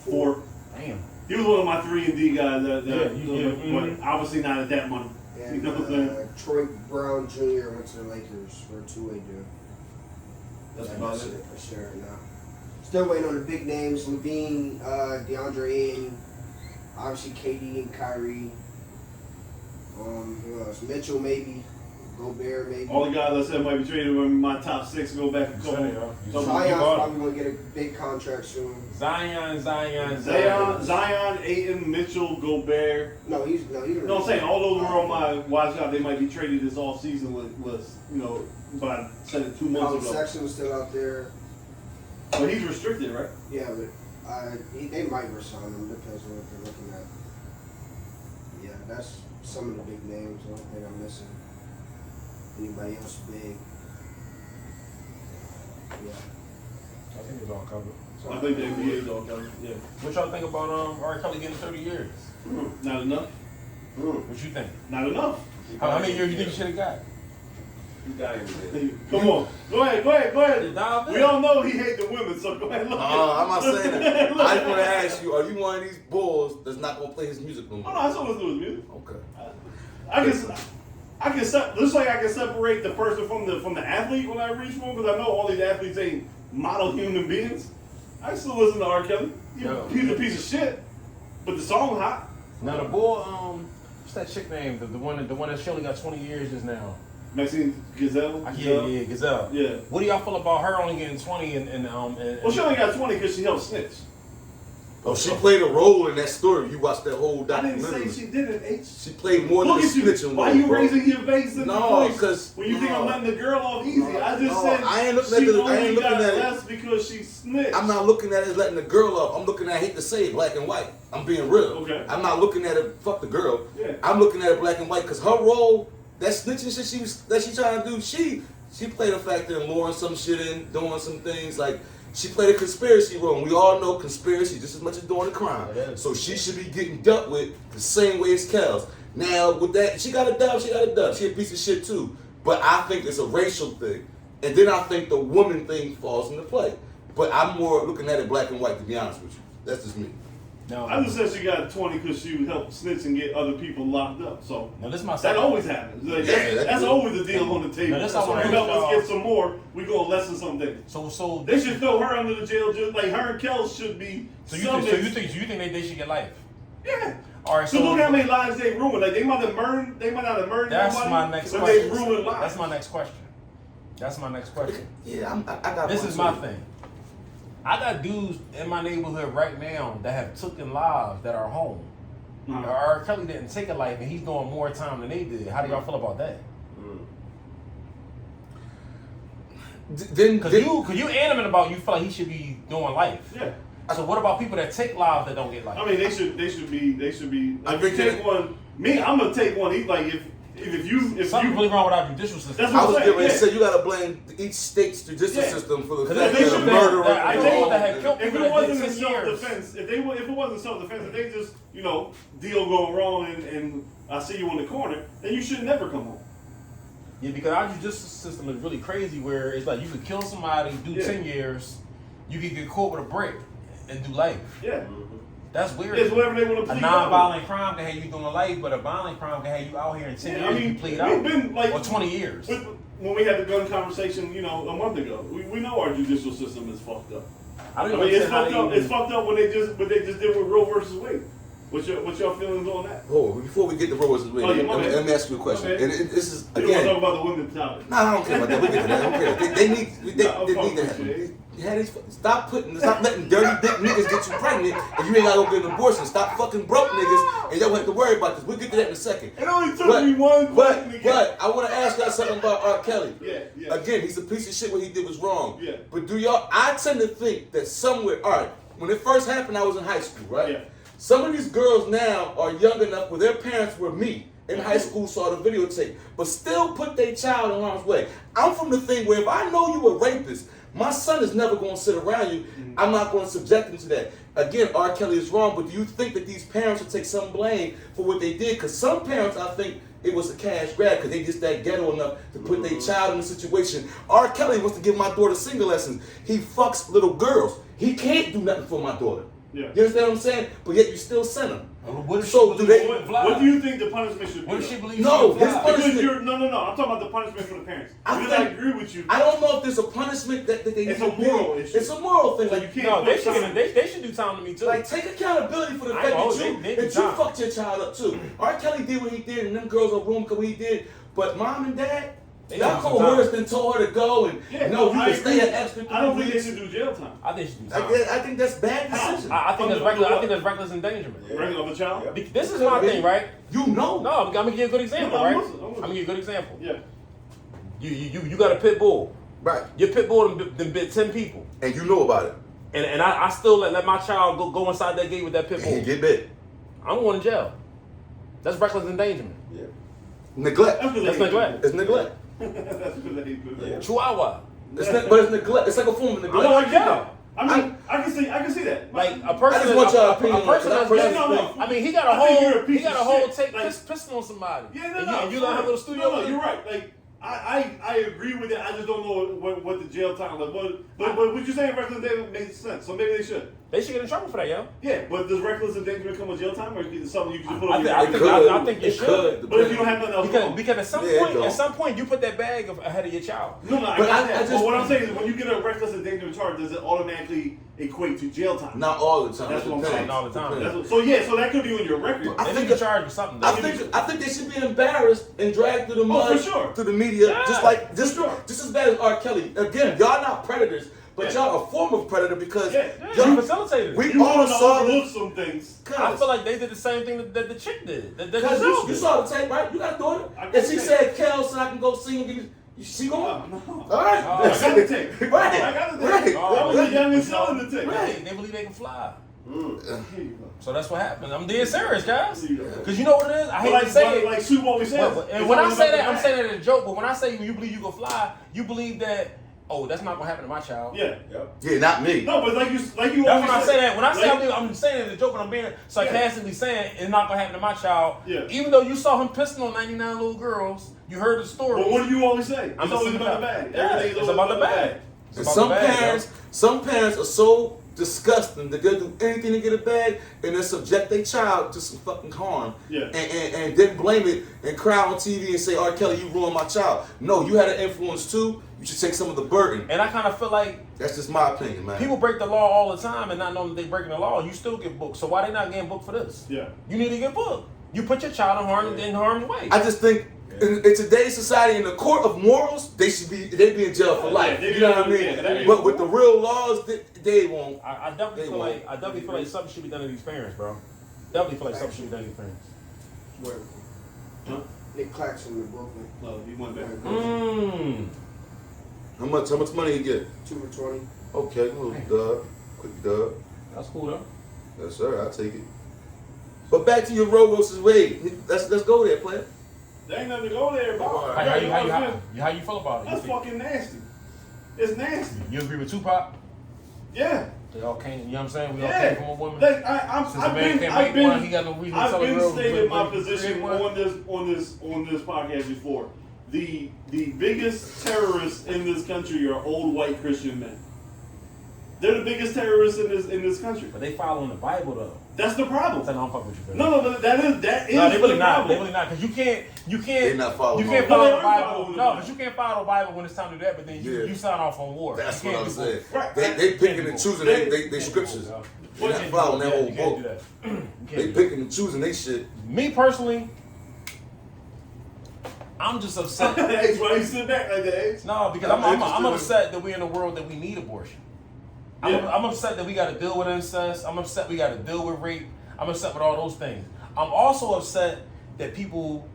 C: 4.
A: Damn.
C: He was one of my 3-and-D guys.
A: Mhm.
C: But obviously not at that money.
D: And
C: You know what I'm saying?
D: Troy Brown Jr. went to the Lakers for a 2-way deal.
C: That's about it.
D: For sure. Now, still waiting on the big names: Levine, DeAndre Ayton, obviously KD and Kyrie. Who else? Mitchell maybe, Gobert maybe.
C: All the guys I said might be traded when my top 6 go back a couple.
D: Zion's probably gonna get a big contract soon.
A: Zion.
C: Zion, Ayton, Mitchell, Gobert.
D: No, he's
C: No, I'm saying all those were on my watch out. They might be traded this off season list. But I said it 2 months
D: Colin
C: ago.
D: Sexton's still out there.
C: But he's restricted, right?
D: Yeah, but they might resign him. Depends on what they're looking at. Yeah, that's some of the big names. I don't think I'm missing anybody else big. Yeah.
A: I think it's all covered.
C: I think the NBA is all covered. Yeah.
A: What y'all think about R. Kelly getting 30 years?
C: Not enough.
A: What you think?
C: Not enough.
A: How many years you think you should have got?
E: You got him there.
C: Come on. Go ahead.
A: Nah,
C: We all know he hates the women, so go ahead. Look
B: I'm not saying that. I just want to ask you: are you one of these bulls that's not gonna play his music no
C: Oh,
B: more?
C: no, that's what it's music.
B: Okay.
C: I can just like I can separate the person from the athlete when I reach for him, because I know all these athletes ain't model human beings. I still listen to R. Kelly.
A: Yo.
C: He's a piece of shit, but the song hot.
A: Now the boy, what's that chick name? The one that she only got 20 years just now.
C: Maxine Gazelle.
A: Yeah, Gazelle.
C: Yeah.
A: What do y'all feel about her only getting 20 and
C: Well, she only got 20 because she helped snitch.
B: Oh, she played a role in that story. You watched that whole
C: I didn't
B: documentary.
C: say she didn't. H.
B: She played more than
C: Look
B: a
C: at you.
B: snitching
C: Why
B: role,
C: you
B: bro.
C: raising your face in
B: No,
C: the voice?
B: because-
C: when you think I'm
B: no.
C: letting the girl off easy,
B: No,
C: I just
B: no,
C: said
B: I ain't looking
C: she
B: at the- I
C: only
B: ain't looking
C: got
B: at it.
C: less because she snitched.
B: I'm not looking at it as letting the girl up. I'm looking at, I hate to say it, black and white. I'm being real.
C: Okay.
B: I'm not looking at it, fuck the girl.
C: Yeah.
B: I'm looking at it black and white because her role, that snitching shit that she trying to do, she played a factor in luring some shit in, doing some things like, she played a conspiracy role, and we all know conspiracy just as much as doing a crime.
A: Yeah.
B: So she should be getting dealt with the same way as Kels. Now, with that, she got a dub. She a piece of shit too. But I think it's a racial thing. And then I think the woman thing falls into play. But I'm more looking at it black and white, to be honest with you. That's just me.
A: no.
C: I just said she got 20 because she would help snitch and get other people locked up. So
A: Now this is my
C: that
A: second.
C: always happens. Like,
B: Yeah,
C: that's always the deal on the table.
A: Now, this I
C: So
A: wanna
C: you help
A: ask
C: us
A: y'all.
C: get some more, we gonna lessen some things.
A: So
C: They should throw her under the jail just like her and Kels should be.
A: you think they should get life?
C: Yeah.
A: All right.
C: So look how many lives they ruined. Like they might not have murdered
A: That's
C: nobody,
A: my next
C: but
A: question.
C: they ruined lives.
A: That's my next question.
B: Yeah, I got
A: This
B: one
A: is
B: too.
A: my thing. I got dudes in my neighborhood right now that have taken lives that are home.
C: Uh-huh.
A: R. Kelly didn't take a life, and he's doing more time than they did. How do y'all feel about that?
B: Then,
A: Cause you adamant about you feel like he should be doing life.
C: Yeah.
A: So what about people that take lives that don't get life?
C: I mean, they should be.
B: I
C: If you
B: think
C: take
B: that-
C: one, I'm gonna take one. Like if
A: Something's
C: you
A: really wrong with our judicial system.
C: That's
B: I
C: what
B: was
C: I'm
B: getting ready to
C: saying,
B: say you gotta blame each state's judicial
C: Yeah.
B: system for the
A: 'Cause
B: fact
C: they
B: that a
C: should-
B: murderer.
A: I think that had killed
C: if
A: people
C: it
A: that
C: wasn't
A: did
C: in
A: 6 years.
C: self-defense, if it wasn't self-defense, if they just deal going wrong and I see you in the corner, then you should never come home.
A: Yeah, because our judicial system is really crazy where it's like you could kill somebody, do
C: Yeah.
A: 10 years, you could get caught with a brick, and do life.
C: Yeah.
A: That's weird.
C: It's whatever they want to
A: A
C: plead
A: non-violent crime can have you doing life, but a violent crime can have you out here in 10 years and you plead out.
C: Been, like,
A: or 20 years.
C: When we had the gun conversation, a month ago, we know our judicial system is fucked up.
A: I don't
C: I mean,
A: even
C: it's fucked up. It's fucked up what they just did with Roe versus Wade. What's your feelings on that?
B: Oh, before we get to Roe versus Wade, let me ask you a question.
C: Okay.
B: And this is
C: You
B: again.
C: don't want to talk about the women's topic.
B: No, I don't care about that. We get to that. I don't care. They need to have. Stop letting dirty dick niggas get you pregnant and you ain't gotta go get an abortion. Stop fucking broke niggas and you don't have to worry about this. We'll get to that in a second.
C: It only took me one question to get.
B: But I want to ask y'all something about R. Kelly.
C: Yeah.
B: Again, he's a piece of shit. What he did was wrong.
C: Yeah.
B: But I tend to think that somewhere, all right, when it first happened, I was in high school, right?
C: Yeah.
B: Some of these girls now are young enough where their parents were me. In high school, saw the videotape, but still put their child in harm's way. I'm from the thing where if I know you a rapist, my son is never going to sit around you. I'm not going to subject him to that. Again, R. Kelly is wrong, but do you think that these parents should take some blame for what they did? Because some parents, I think, it was a cash grab because they just that ghetto enough to put their child in a situation. R. Kelly wants to give my daughter singing lessons. He fucks little girls. He can't do nothing for my daughter.
C: Yeah.
B: You understand what I'm saying? But yet you still send him.
A: What if
B: So do they?
C: What do you think the punishment should be?
A: What if she believes
B: No, his
C: Because
B: punishment.
C: no. I'm talking about the punishment for the parents.
B: I
C: Because I
B: think-
C: agree with you.
B: I don't know if there's a punishment that they
C: It's
B: need
C: a
B: to do.
C: moral issue.
B: It's a moral thing.
C: So
B: Like
C: you can't.
A: No, they should do time to me too.
B: Like, take accountability for the
A: I
B: fact
A: know,
B: that
A: they
B: you
A: do time.
B: fucked your child up too. R. Kelly did what he did, and them girls are room because what he did. But mom and dad,
A: They
B: y'all
A: do some
B: coerced
A: time.
B: and told her to go, and
C: Yeah,
B: no, you
C: I
B: can stay
C: agree.
B: an extra 3
C: I don't think they
B: weeks.
C: should do jail time.
A: I think she should do time.
B: I think that's bad decision.
A: I think that's reckless. I think that's reckless endangerment.
C: Bring up a child.
A: This is my thing, right?
B: You know.
A: No, I'm gonna give you a good example,
C: No,
A: right?
C: I'm
A: I'm
C: listening.
A: gonna give you a good example.
C: Yeah.
A: You got a pit bull.
B: Right.
A: Your pit bull done bit 10 people,
B: And you know about it.
A: and I still let my child go inside that gate with that pit
B: And he
A: bull.
B: get bit.
A: I'm going to jail. That's reckless endangerment.
E: Yeah.
B: Neglect.
A: That's neglect.
B: It's neglect.
C: That's because they do that.
A: Chihuahua.
B: But it's neglect. It's like a form of
A: I'm
B: neglect.
A: going to jail.
C: I mean, I can see that.
A: Like a person.
B: I just want your opinion
A: A person
B: on
A: that's
B: that.
A: been-
C: No.
A: I mean, he got a
C: I think you're a
A: whole.
C: piece
A: He got a
C: of
A: whole
C: shit.
A: take
C: Like-
A: pistol on somebody.
C: Yeah,
A: And you let him go to the studio.
C: No,
A: with
C: you're
A: you?
C: right. Like I agree with that. I just don't know what the jail time was. But what you're saying, reckless endangerment makes sense. So maybe they should.
A: They should get in trouble for that, yo.
C: Yeah, but does reckless endangerment come with jail time, or is it something you can just put
A: I
C: on your
A: think-
C: record?
A: I think you
B: It
A: should.
B: could.
C: But if you don't have nothing else wrong.
A: Because at some
B: Yeah, it
A: point,
B: don't.
A: at some point, you put that bag ahead of your child.
C: No, I
B: But
C: got
B: I
C: that.
B: just-
C: But what I'm saying is, when you get a reckless endangerment charge, does it automatically equate to jail time?
B: Not all the time.
C: That's
B: It
C: what I'm
B: depends.
C: saying.
A: All the time.
B: Depends.
C: So that could be on your record.
B: I
A: They
B: think
A: need to charge you something.
B: I think they should be embarrassed and dragged through the mud,
C: for sure.
B: through the media,
A: Yeah,
B: just
C: sure.
B: as bad as R. Kelly. Again, y'all not predators, but
C: Yeah.
B: y'all a form of predator because
C: Yeah.
A: You're
B: y'all,
A: facilitated.
B: we
C: You
B: all
C: want to
B: saw
C: overlook
B: this.
C: some things.
A: I feel like they did the same thing that the chick did. That
B: Because
A: Giselle
B: you
A: did.
B: saw the tape, right? You got a daughter,
C: I got
B: and she
C: the
B: said, "Kel, so I can go see him." Give me, she going?
C: No.
B: All right,
A: Oh,
C: I got the tape.
B: right,
C: I got the tape.
B: right.
A: Oh,
C: That was
B: right.
C: the youngest selling the tape.
A: Right. They believe they can fly.
C: Here you go.
A: So that's what happened. I'm dead serious, guys.
C: Here you go.
A: Because you know what it is? I hate
C: But
A: to say it.
C: like Soupa always says.
A: And
C: it's
A: when I
C: always
A: say
C: about
A: that,
C: the
A: I'm
C: bag.
A: saying that as a joke. But when I say you believe you can fly, you believe that, oh, that's not going to happen to my child.
C: Yeah.
E: Yep.
B: Yeah, not me.
C: No, but like you
A: That's
C: always
A: when I say that. When I say
C: like,
A: I'm saying it as a joke, and I'm being sarcastically saying it's not going to happen to my child.
C: Yeah.
A: Even though you saw him pissing on 99 little girls, you heard the story.
C: But what do you always say?
A: I'm
C: It's always
A: a
C: about the bag.
A: Yeah,
C: Everything is
A: it's
C: always
A: about the bag. It's
B: And
A: about
B: some
A: the bag,
B: parents,
A: yo.
B: some parents are so disgusting that they'll do anything to get a bag and then subject their child to some fucking harm.
C: Yeah.
B: And then blame it and cry on TV and say, R. Kelly, you ruined my child. No, you had an influence too. You should take some of the burden.
A: And I kind of feel like
B: That's just my opinion, man.
A: people break the law all the time and not knowing that they're breaking the law. You still get booked. So why they not getting booked for this?
C: Yeah.
A: You need to get booked. You put your child in harm's way.
B: I just think in today's society, in the court of morals, they'd be in jail for life.
C: Yeah,
B: You know what I
C: yeah,
B: mean?
C: yeah.
B: But with the real laws, they won't.
A: I definitely
B: They
A: feel
B: won't.
A: like something should be done to these parents, bro. Definitely feel like something should be done to these parents.
D: Where?
C: Huh?
D: Nick Claxton in Brooklyn.
C: No, you want that.
A: Mmm.
B: How much money you get?
D: 2 for 20.
B: Okay, little dub, quick dub.
A: That's cool though.
B: Yes, sir. I'll take it. But back to your Roe versus Wade. Let's go there, player.
C: There ain't nothing to go there about.
A: How you feel about it?
C: That's fucking nasty. It's nasty.
A: You agree with Tupac?
C: Yeah.
A: They all came. You know what I'm saying? We all
C: Yeah.
A: came from a woman.
C: Like,
A: Since a man can't make one, he got no reason to
C: I've
A: tell a
C: been
A: girl
C: stating my
A: to
C: position
A: create one.
C: on this podcast before. The biggest terrorists in this country are old white Christian men. They're the biggest terrorists in this country.
A: But they following the Bible though.
C: That's the problem.
A: So I don't fuck with you, bro.
C: No, but that is
A: No, they really
C: the
A: not.
C: problem.
A: They really not. Because you can't.
B: They not following
A: You can't
B: no
A: follow
C: Bible.
A: the
C: No, they are
A: Bible.
C: following
A: No,
C: the
A: but you can't follow the Bible when it's time to do that. But then you sign off on war.
B: That's
A: You
B: what
A: can't
B: I'm
A: do
B: saying.
A: both.
B: They picking and choosing they scriptures. They're not following that whole
A: You can't do
B: book.
A: that. You
B: They
A: can't do that.
B: picking and choosing they shit.
A: Me personally, I'm just upset.
C: Hey, why you sit back like that? H?
A: No, because I'm upset that we're in a world that we need abortion. I'm upset that we got to deal with incest. I'm upset we got to deal with rape. I'm upset with all those things. I'm also upset that people,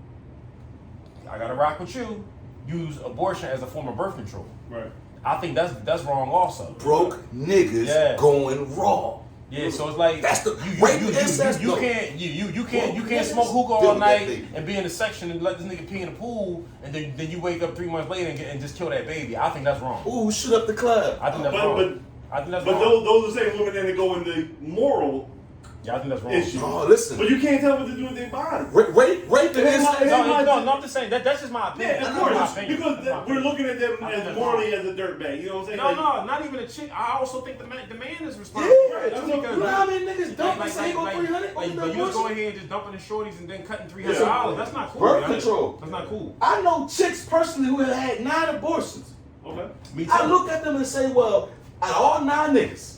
A: I got to rock with you, use abortion as a form of birth control.
C: Right.
A: I think that's wrong also.
B: Broke niggas going raw.
A: Yeah, so it's like
B: That's the
A: you
B: rape and incest.
A: can't smoke hookah all night and be in the section and let this nigga pee in the pool and then you wake up 3 months later and just kill that baby. I think that's wrong.
B: Ooh, shoot up the club.
A: I think that's wrong. I think that's
C: But
A: wrong.
C: those are the same women that go in the moral
A: Yeah, I think that's wrong.
C: issue.
B: Oh, listen.
C: But you can't tell what to do with their body.
B: Rape and incest.
A: No, I'm just saying that's just my opinion.
C: Yeah, of
A: That's my
C: course.
A: opinion.
C: Because
A: That's my
C: we're
A: opinion.
C: looking at them
A: I think
C: as
A: that's
C: morally
A: wrong.
C: as a dirtbag. You know what I'm saying?
A: No, not even a chick. I also think the man is responsible.
B: Yeah,
A: Right,
B: you know how many niggas dump and say go 300
A: Like,
B: on
A: but
B: the
A: you was
B: abortion?
A: going here and just dumping the shorties and then cutting $300. That's not cool.
B: Birth
A: man.
B: control.
A: That's not cool.
B: I know chicks personally who have had 9 abortions.
C: Okay.
A: Me too.
B: I look at them and say, well, out of all 9 niggas,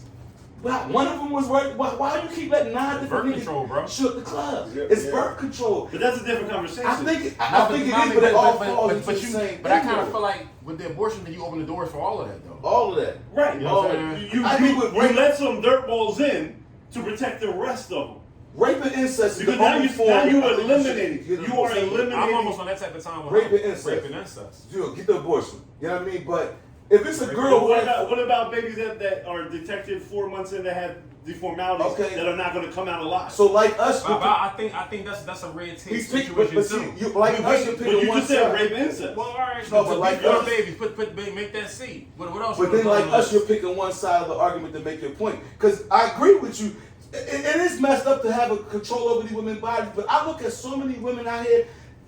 B: one of them was worth. Why you keep letting 9 different
A: Birth
B: niggas
A: control, bro.
B: shoot the club?
E: Yeah,
B: It's
E: yeah.
B: birth control.
C: But that's a different conversation.
B: I think it
A: No,
B: is, but it all falls into the same
A: But I
B: thing,
A: kind of
B: though.
A: feel like with the abortion, then you open the doors for all of that, though.
B: All of that.
C: Right.
A: You know what I'm saying?
C: You
B: I think with rape-
C: let some dirtballs in to protect the rest of them.
B: Rape and incest is
C: Because
B: the
C: now
B: only
C: you
B: form.
C: now you
B: I think
C: eliminating.
B: should get
C: You are
B: abortion.
C: eliminating.
A: I'm almost on that type of time with
B: Rape and incest.
A: Rape and incest.
B: You get the abortion. You know what I mean? But if it's a
A: Rape
B: girl
A: and
B: who
C: What about babies that are detected 4 months in that have deformalities
B: Okay.
C: that are not going to come out alive?
B: so like us,
A: But I think that's a red tape
B: he's picked,
A: situation
B: but
A: too.
B: see, you like us, you're
C: But
B: picking
C: you
B: one
C: just said
B: side.
C: rape and incest.
A: Well, all right.
B: No, but like
A: your
B: us-
A: babies, make that seed. What else?
B: But
A: you
B: then,
A: wanna
B: like
A: do
B: us,
A: with
B: you're picking one side of the argument to make your point. Because I agree with you. It is messed up to have a control over these women's bodies. But I look at so many women out here.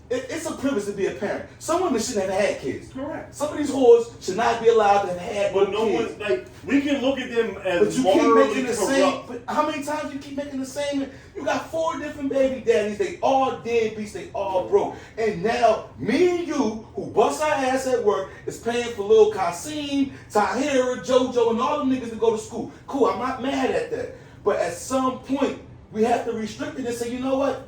B: It's a privilege to be a parent. Some women shouldn't have had kids.
C: Correct.
B: Some of these whores should not be allowed to have had
C: But
B: no
C: no
B: kids.
C: one, like, we can look at them
B: But
C: as
B: you keep
C: morally
B: making the
C: corrupt.
B: same. But how many times you keep making the same? You got 4 different baby daddies. They all deadbeats. They all broke. And now me and you, who bust our ass at work, is paying for Lil Kasim, Tahira, JoJo, and all them niggas to go to school. Cool. I'm not mad at that. But at some point, we have to restrict it and say, you know what?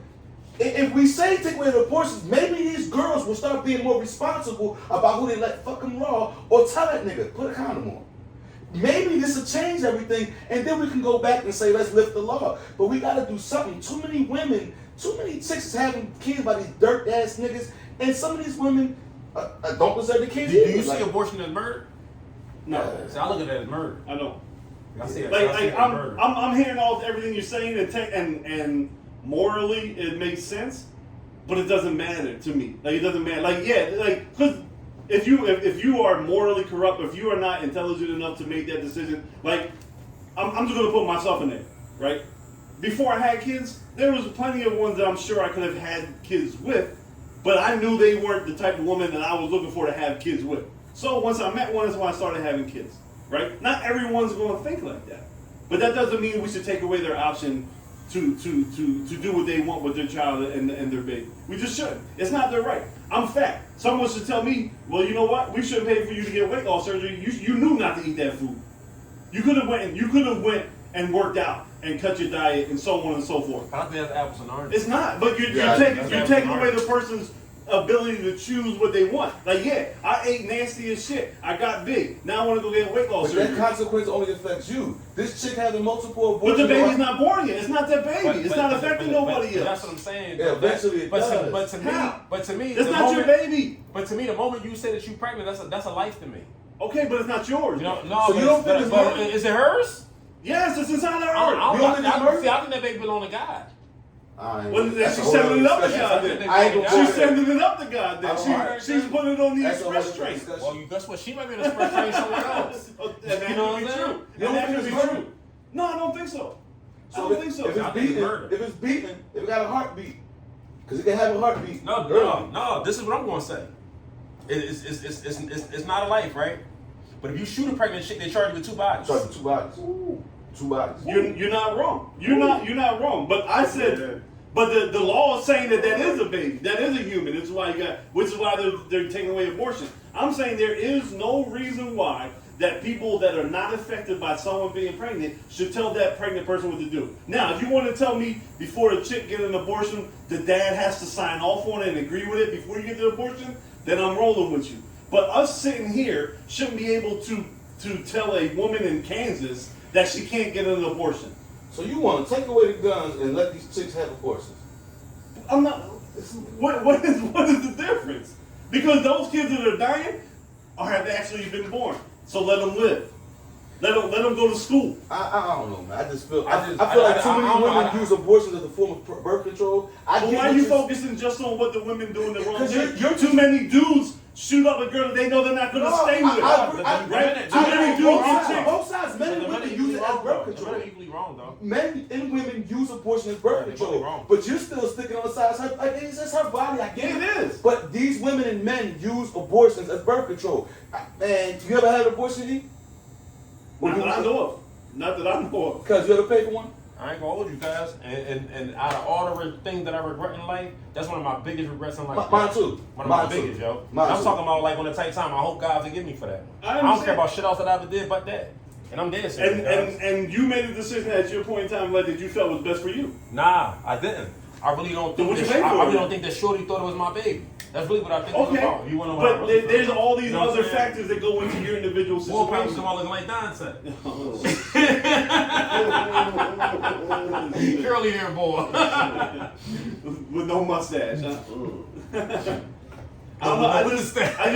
B: If we say take away the abortions, maybe these girls will start being more responsible about who they let fuck them raw, or tell that nigga, put a condom on. Maybe this will change everything, and then we can go back and say, let's lift the law. But we gotta do something. Too many women, too many chicks is having kids by these dirt ass niggas, and some of these women don't deserve the kids
A: Do
B: either.
A: you see
B: Like,
A: abortion as murder?
C: No,
A: See, I look at that as murder.
C: I don't.
A: I see it.
C: Like,
A: I see it as
C: I'm
A: murder.
C: hearing everything you're saying, and morally it makes sense, but it doesn't matter to me. Like, it doesn't matter. Like, yeah, like, because if you are morally corrupt, if you are not intelligent enough to make that decision, like, I'm just gonna put myself in there, right? Before I had kids, there was plenty of ones that I'm sure I could have had kids with, but I knew they weren't the type of woman that I was looking for to have kids with. So once I met one, that's when I started having kids, right? Not everyone's going to think like that, but that doesn't mean we should take away their option to do what they want with their child and their baby. We just shouldn't. It's not their right. I'm fat. Someone should tell me, well, you know what? We shouldn't pay for you to get weight loss surgery. You knew not to eat that food. You could have went and worked out and cut your diet and so on and so forth.
A: I think that's apples and oranges.
C: It's not, but you're
B: Yeah,
C: taking away the person's ability to choose what they want. Like, yeah, I ate nasty as shit. I got big. Now I want to go get weight loss
B: but that
C: surgery.
B: consequence only affects you. This chick having multiple
C: But
B: abortions.
C: the baby's not born yet. It's not that baby. It's not affecting nobody
A: But that's
C: else.
A: what I'm saying.
B: Yeah, eventually it does.
A: But to me,
C: It's
A: the
C: not
A: moment,
C: your baby.
A: But to me, the moment you say that you're pregnant, that's a life to me.
C: Okay, but it's not yours.
A: You know, no.
B: So
A: but
B: you don't think it's
A: but
B: murder?
A: is it hers?
C: Yes, it's inside her
A: I
C: earth.
A: don't
B: You don't think it's murder?
A: see, I think that baby belong to God.
C: Well,
B: That's a
C: she's
B: whole
C: sending it up to
B: discussion.
C: God then.
B: I ain't gonna
A: She's
C: She's
B: go there.
C: sending it up to God then.
B: Alright.
C: She's putting it on the
B: That's a whole
C: express train.
B: discussion.
A: Well, guess what? She might be in a express train somewhere else.
C: And that
A: You know
C: could be
A: what I'm saying?
C: true.
B: You
C: And that
B: don't
C: could
B: think
C: be
B: it's
C: true.
B: murder?
C: No, I don't think so. I
B: So
C: don't think so.
B: If
A: I
B: it's
A: think it's
B: beating,
A: murder.
B: if it's beating, if it got a heartbeat, because it can have a heartbeat.
A: No. This is what I'm going to say. It's not a life, right? But if you shoot a pregnant chick, they charge you with 2 bodies.
B: Charge you 2 bodies.
C: Ooh.
B: 2 bodies.
C: You're not wrong. You're not wrong. But I said, but the law is saying that is a baby, that is a human. Which is why they're taking away abortion. I'm saying there is no reason why that people that are not affected by someone being pregnant should tell that pregnant person what to do. Now, if you want to tell me before a chick gets an abortion, the dad has to sign off on it and agree with it before you get the abortion, then I'm rolling with you. But us sitting here shouldn't be able to tell a woman in Kansas that she can't get an abortion.
B: So you want to take away the guns and let these chicks have abortions?
C: I'm not. What is the difference? Because those kids that are dying have actually been born. So let them live. Let them go to school.
B: I don't know, man. I just feel like too many women use abortion as a form of birth control.
C: But why are you focusing just on what the women do in the wrong thing? You're too many dudes shoot up a girl that they know they're not going to stay with. Right? Too many dudes and chicks.
B: Both sides, men and women use it as birth control.
A: They're equally wrong, though.
B: Men and women use abortion as birth control. But you're still sticking on the side. It's just her body. I get it.
C: It is.
B: But these women and men use abortions as birth control. Man, you ever had an abortion, E?
C: Not that I know of. Not that I know of.
B: Because you ever paid for one?
A: I ain't gonna hold you guys. And out of all the things that I regret in life, that's one of my biggest regrets in life.
B: Mine too.
A: One of my biggest, yo. I'm talking about like on the tight time. I hope God forgive me for that. I don't care about shit else that I ever did but that. And I'm dead serious.
C: And you made a decision at your point in time like that you felt was best for you.
A: Nah, I didn't. I really don't think I really don't think that Shorty thought it was my baby. That's really what I think it was about. You wanna
C: but there's all these other factors that go into your individual situation.
A: More probably someone looking like Don said. Curly hair boy.
C: With no mustache, huh? I don't know. I just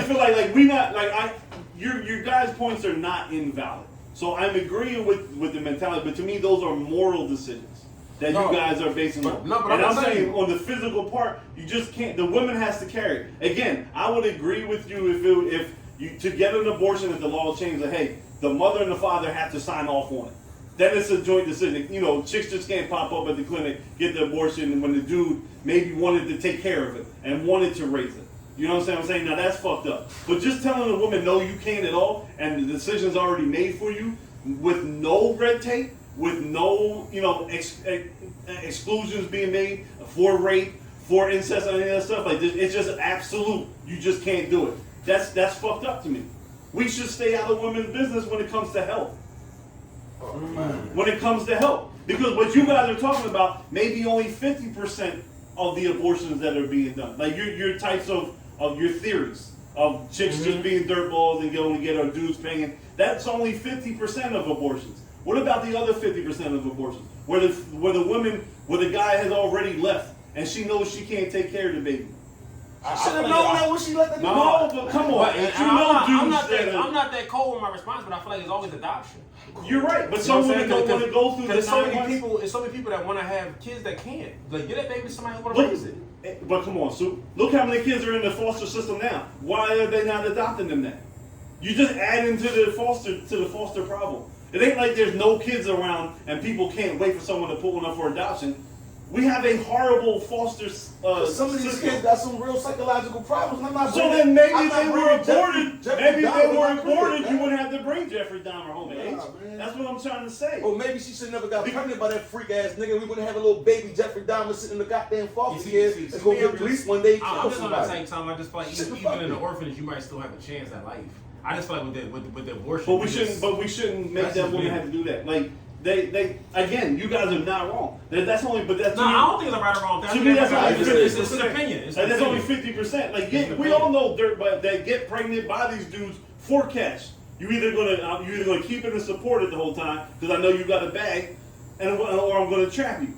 C: feel like we not like your guys' points are not invalid. So I'm agreeing with the mentality, but to me those are moral decisions that you guys are basing on.
A: But
C: and I'm saying on the physical part, you just can't. The woman has to carry it. Again, I would agree with you if you to get an abortion, if the law changed, that hey, the mother and the father have to sign off on it. Then it's a joint decision. You know, chicks just can't pop up at the clinic, get the abortion when the dude maybe wanted to take care of it and wanted to raise it. You know what I'm saying? Now that's fucked up. But just telling a woman no, you can't at all, and the decision's already made for you with no red tape, with no exclusions being made for rape, for incest, and any of that stuff. Like it's just absolute. You just can't do it. That's fucked up to me. We should stay out of women's business when it comes to health. When it comes to health, because what you guys are talking about, maybe only 50% of the abortions that are being done. Like your types of your theories of chicks just being dirtballs and going to get our dudes paying. That's only 50% of abortions. What about the other 50% of abortions, where the guy has already left and she knows she can't take care of the baby?
B: She should have known that when she let the
C: No, but come on.
A: I'm not that cold with my response, but I feel like it's always adoption.
C: You're right, but some women don't want to go through the
A: There's so
C: same
A: many people that want to have kids that can't. Like, get that baby to somebody who want to raise it.
C: But come on, Sue. Look how many kids are in the foster system now. Why are they not adopting them now? You just add into the foster problem. It ain't like there's no kids around and people can't wait for someone to put one up for adoption. We have a horrible foster
B: some of these
C: system.
B: kids got some real psychological problems. I'm not
C: So then maybe
B: I'm
C: if they
B: not
C: were
B: bringing
C: aborted,
B: Jeffrey
C: maybe if they
B: Dahmer
C: were
B: to my crib,
C: aborted, you
B: man.
C: wouldn't have to bring Jeffrey Dahmer home at age.
B: man.
C: That's what I'm trying to say.
B: Or maybe she should never got pregnant by that freak ass nigga. We wouldn't have a little baby Jeffrey Dahmer sitting in the goddamn foster care that's gonna get released one day.
A: I'm just on that same time. I just feel like even in the orphanage, you might still have a chance at life. I just feel like with the abortion.
C: But we shouldn't make that woman have to do that. Like they again, you guys are not wrong. That's only, but that's
A: no, I don't think it's right or wrong.
C: To me, that's only 50%.
A: It's an opinion.
C: That's only 50%. Like we all know but they get pregnant by these dudes for cash. You're either gonna keep it and support it the whole time because I know you got a bag, or I'm gonna trap you.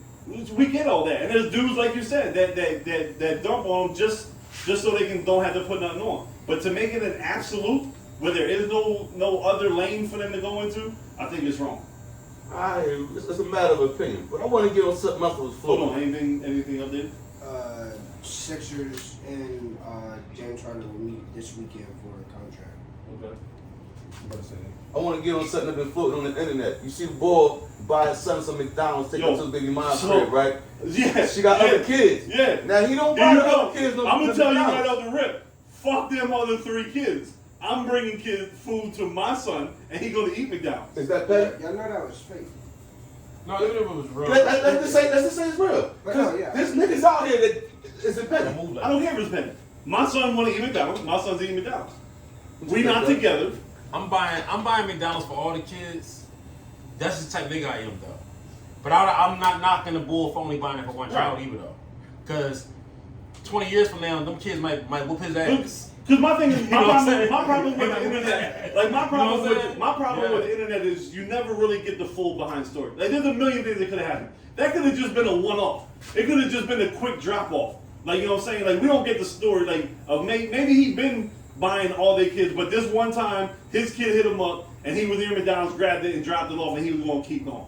C: We get all that, and there's dudes like you said that dump on them just so they don't have to put nothing on. But to make it an absolute where there is no other lane for them to go into, I think it's wrong.
B: It's a matter of opinion, but I want to get on something else that was floating.
C: Hold on, anything up there?
D: Sixers and James Harden will meet this weekend for a contract.
C: Okay.
B: I want to get on something that's been floating on the internet. You see the boy buy his son some McDonald's, take him to the baby mom's crib, right?
C: Yeah.
B: She got other kids.
C: Yeah.
B: Now he don't buy the other kids no
C: I'm gonna tell you right
B: McDonald's.
C: off the rip. Fuck them other 3 kids. I'm bringing food to my son, and he gonna eat McDonald's.
B: Is that petty?
D: Y'all know that was fake.
A: No, even if it was real.
B: Let's just say it's real.
D: But no, yeah.
B: There's niggas out here that isn't petty.
A: Don't move like
C: I don't care if it's petty. My son want to eat McDonald's. My son's eating McDonald's. We not together.
A: I'm buying McDonald's for all the kids. That's the type of nigga I am though. But I'm not knocking the bull for only buying it for one child either though. Cause 20 years from now, them kids might whoop his ass.
C: Because my thing is, my
A: You know
C: problem with the internet, like my problem
A: You know what I'm saying?
C: with the internet is you never really get the full behind story. Like there's a million things that could have happened. That could have just been a one-off. It could have just been a quick drop-off. Like, you know what I'm saying? Like we don't get the story. Like of maybe he been buying all their kids, but this one time his kid hit him up and he was near McDonald's, grabbed it and dropped it off, and he was gonna keep going.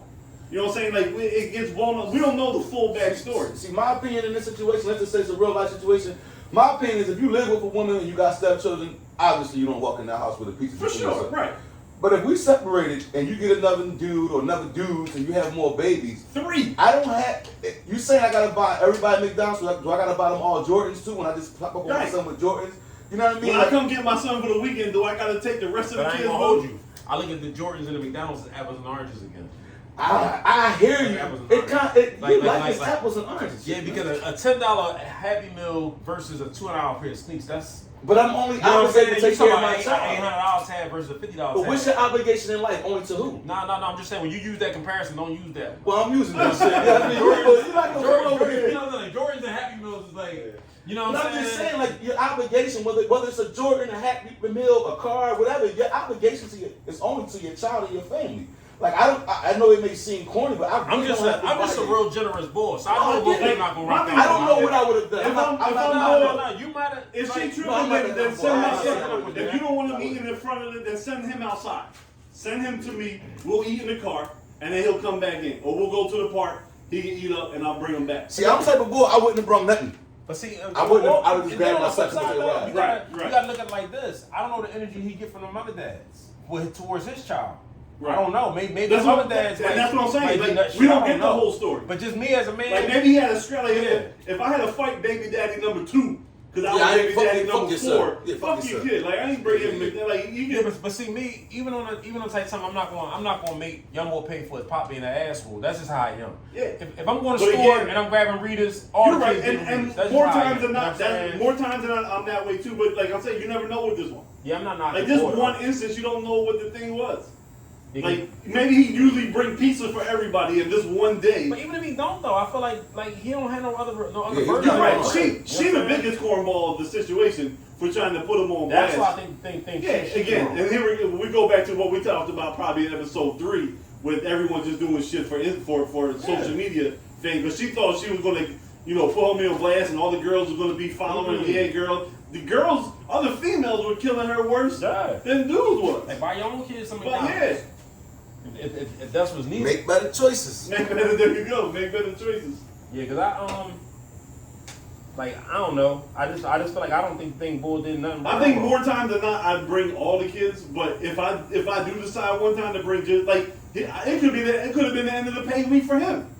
C: You know what I'm saying? Like it gets blown up. We don't know the full backstory.
B: See, my opinion in this situation, let's just say it's a real life situation. My opinion is if you live with a woman and you got stepchildren, obviously you don't walk in that house with a piece of
C: For
B: chicken or
C: sure,
B: something.
C: right?
B: But if we separated and you get another dude or another dudes and you have more babies,
C: 3.
B: I don't have. You saying I gotta buy everybody McDonald's? So do I gotta buy them all Jordans too? When I just pop up on my
C: Right.
B: son with Jordans, you know what I mean?
C: When I come get my son for the weekend, do I gotta take the rest of
A: But
C: the
A: I ain't
C: kids
A: gonna hold
C: with?
A: you. I look at the Jordans and the McDonald's as apples and oranges again.
B: I hear you.
A: Apples and
B: It kind you like it's
A: like-
B: apples and oranges.
A: Yeah, because a $10 Happy Meal versus a $200 pair of sneaks, that's
B: But I'm only
A: you know what I'm
B: obligated to
A: saying?
B: take
A: You
B: care of
A: talking
B: my
A: about
B: child.
A: $800 tab versus a $50
B: But
A: tab.
B: what's your obligation in life? Only to who?
A: No, I'm just saying when you use that comparison, don't use that.
B: Well, I'm using that shit. Yeah, I mean, you're not gonna come over here.
A: You know what I'm saying? Jordans and Happy Meals is like, you know
B: But
A: what
B: I'm
A: I'm
B: just
A: saying?
B: saying, like your obligation, whether it's a Jordan, a Happy Meal, a car, whatever, your obligation to is only to your child and your family. Like I know it may seem corny, but
A: I'm
B: really
A: just
B: don't have to
A: I'm just a
B: buy it.
A: real generous boy, so I
B: No,
A: know
B: I get
A: we're
B: it.
A: not gonna rock
C: I
A: out.
B: I don't know what I would have done.
C: If
B: I'm not
A: No, you might have.
C: If she truly
B: No, I'm not
C: then
B: gonna
C: send my
B: buy it.
C: son. If you don't want to eat in front of it, then send him outside. Send him to me. We'll eat in the car, and then he'll come back in. Or we'll go to the park. He can eat up, and I'll bring him back.
B: See, I'm the type of boy I wouldn't have brought nothing.
A: But see,
B: I wouldn't have- I would just
A: and
B: grab
A: then on
B: my
A: the flip
B: son and
A: side,
B: say,
A: though,
B: right.
A: you
C: Right.
A: gotta look at it like this. I don't know the energy he get from the other dads towards his child.
C: Right.
A: I don't know. Maybe
C: That's
A: the other
C: what,
A: dads.
C: and
A: might-
C: that's what I'm saying.
A: might be
C: Like,
A: nut shit,
C: we
A: I
C: don't get the
A: know.
C: whole story.
A: But just me as a man.
C: Like maybe he had a strategy.
A: Yeah.
C: If I had to fight baby daddy number 2, because I
B: Yeah,
C: was baby
B: fuck
C: daddy
B: you, fuck
C: number
B: yourself.
C: 4,
B: Yeah, fuck
C: fuck you,
B: yourself.
C: kid. Like I ain't bringing him. Like you
A: Yeah,
C: get.
A: but see me, even on type time, I'm not gonna make young boy pay for his pop being an asshole. That's just how I am.
C: Yeah.
A: If I'm going to
C: But
A: store
C: again,
A: and I'm grabbing readers, all
C: You're
A: the
C: right,
A: kids get
C: and
A: readers. That's
C: more
A: just how I
C: times
A: am.
C: than
A: You know
C: not,
A: what I'm saying?
C: more times than not, I'm that way too. But like I'm saying, you never know with this one.
A: Yeah, I'm not knocking.
C: Like this
A: boy,
C: one
A: though.
C: instance, you don't know what the thing was.
A: You
C: Like
A: can-
C: maybe he usually bring pizza for everybody, and this one day.
A: But even if he don't though, I feel like he don't have no other
B: Yeah,
A: version.
B: he's
C: You're
B: not
C: right.
B: wrong.
C: She the biggest cornball of the situation for trying to put him on
A: That's
C: blast.
A: why I think
C: Yeah,
A: she
C: again,
A: wrong.
C: and here we go back to what we talked about probably in episode 3, with everyone just doing shit for social media thing. But she thought she was gonna, put me on blast, and all the girls were gonna be following her. Yeah, girl. The girls, other females were killing her worse
A: Yeah.
C: than dudes was.
A: Like buy your own kids some
C: But
A: McDonald's.
C: yeah,
A: If that's what's needed.
B: Make better choices.
C: make better. There you go. Make better choices.
A: Yeah, cause I don't know. I just feel like I don't think Bull did nothing.
C: I think more times than not, I bring all the kids. But if I do decide one time to bring just like it could have been the end of the pay week for him.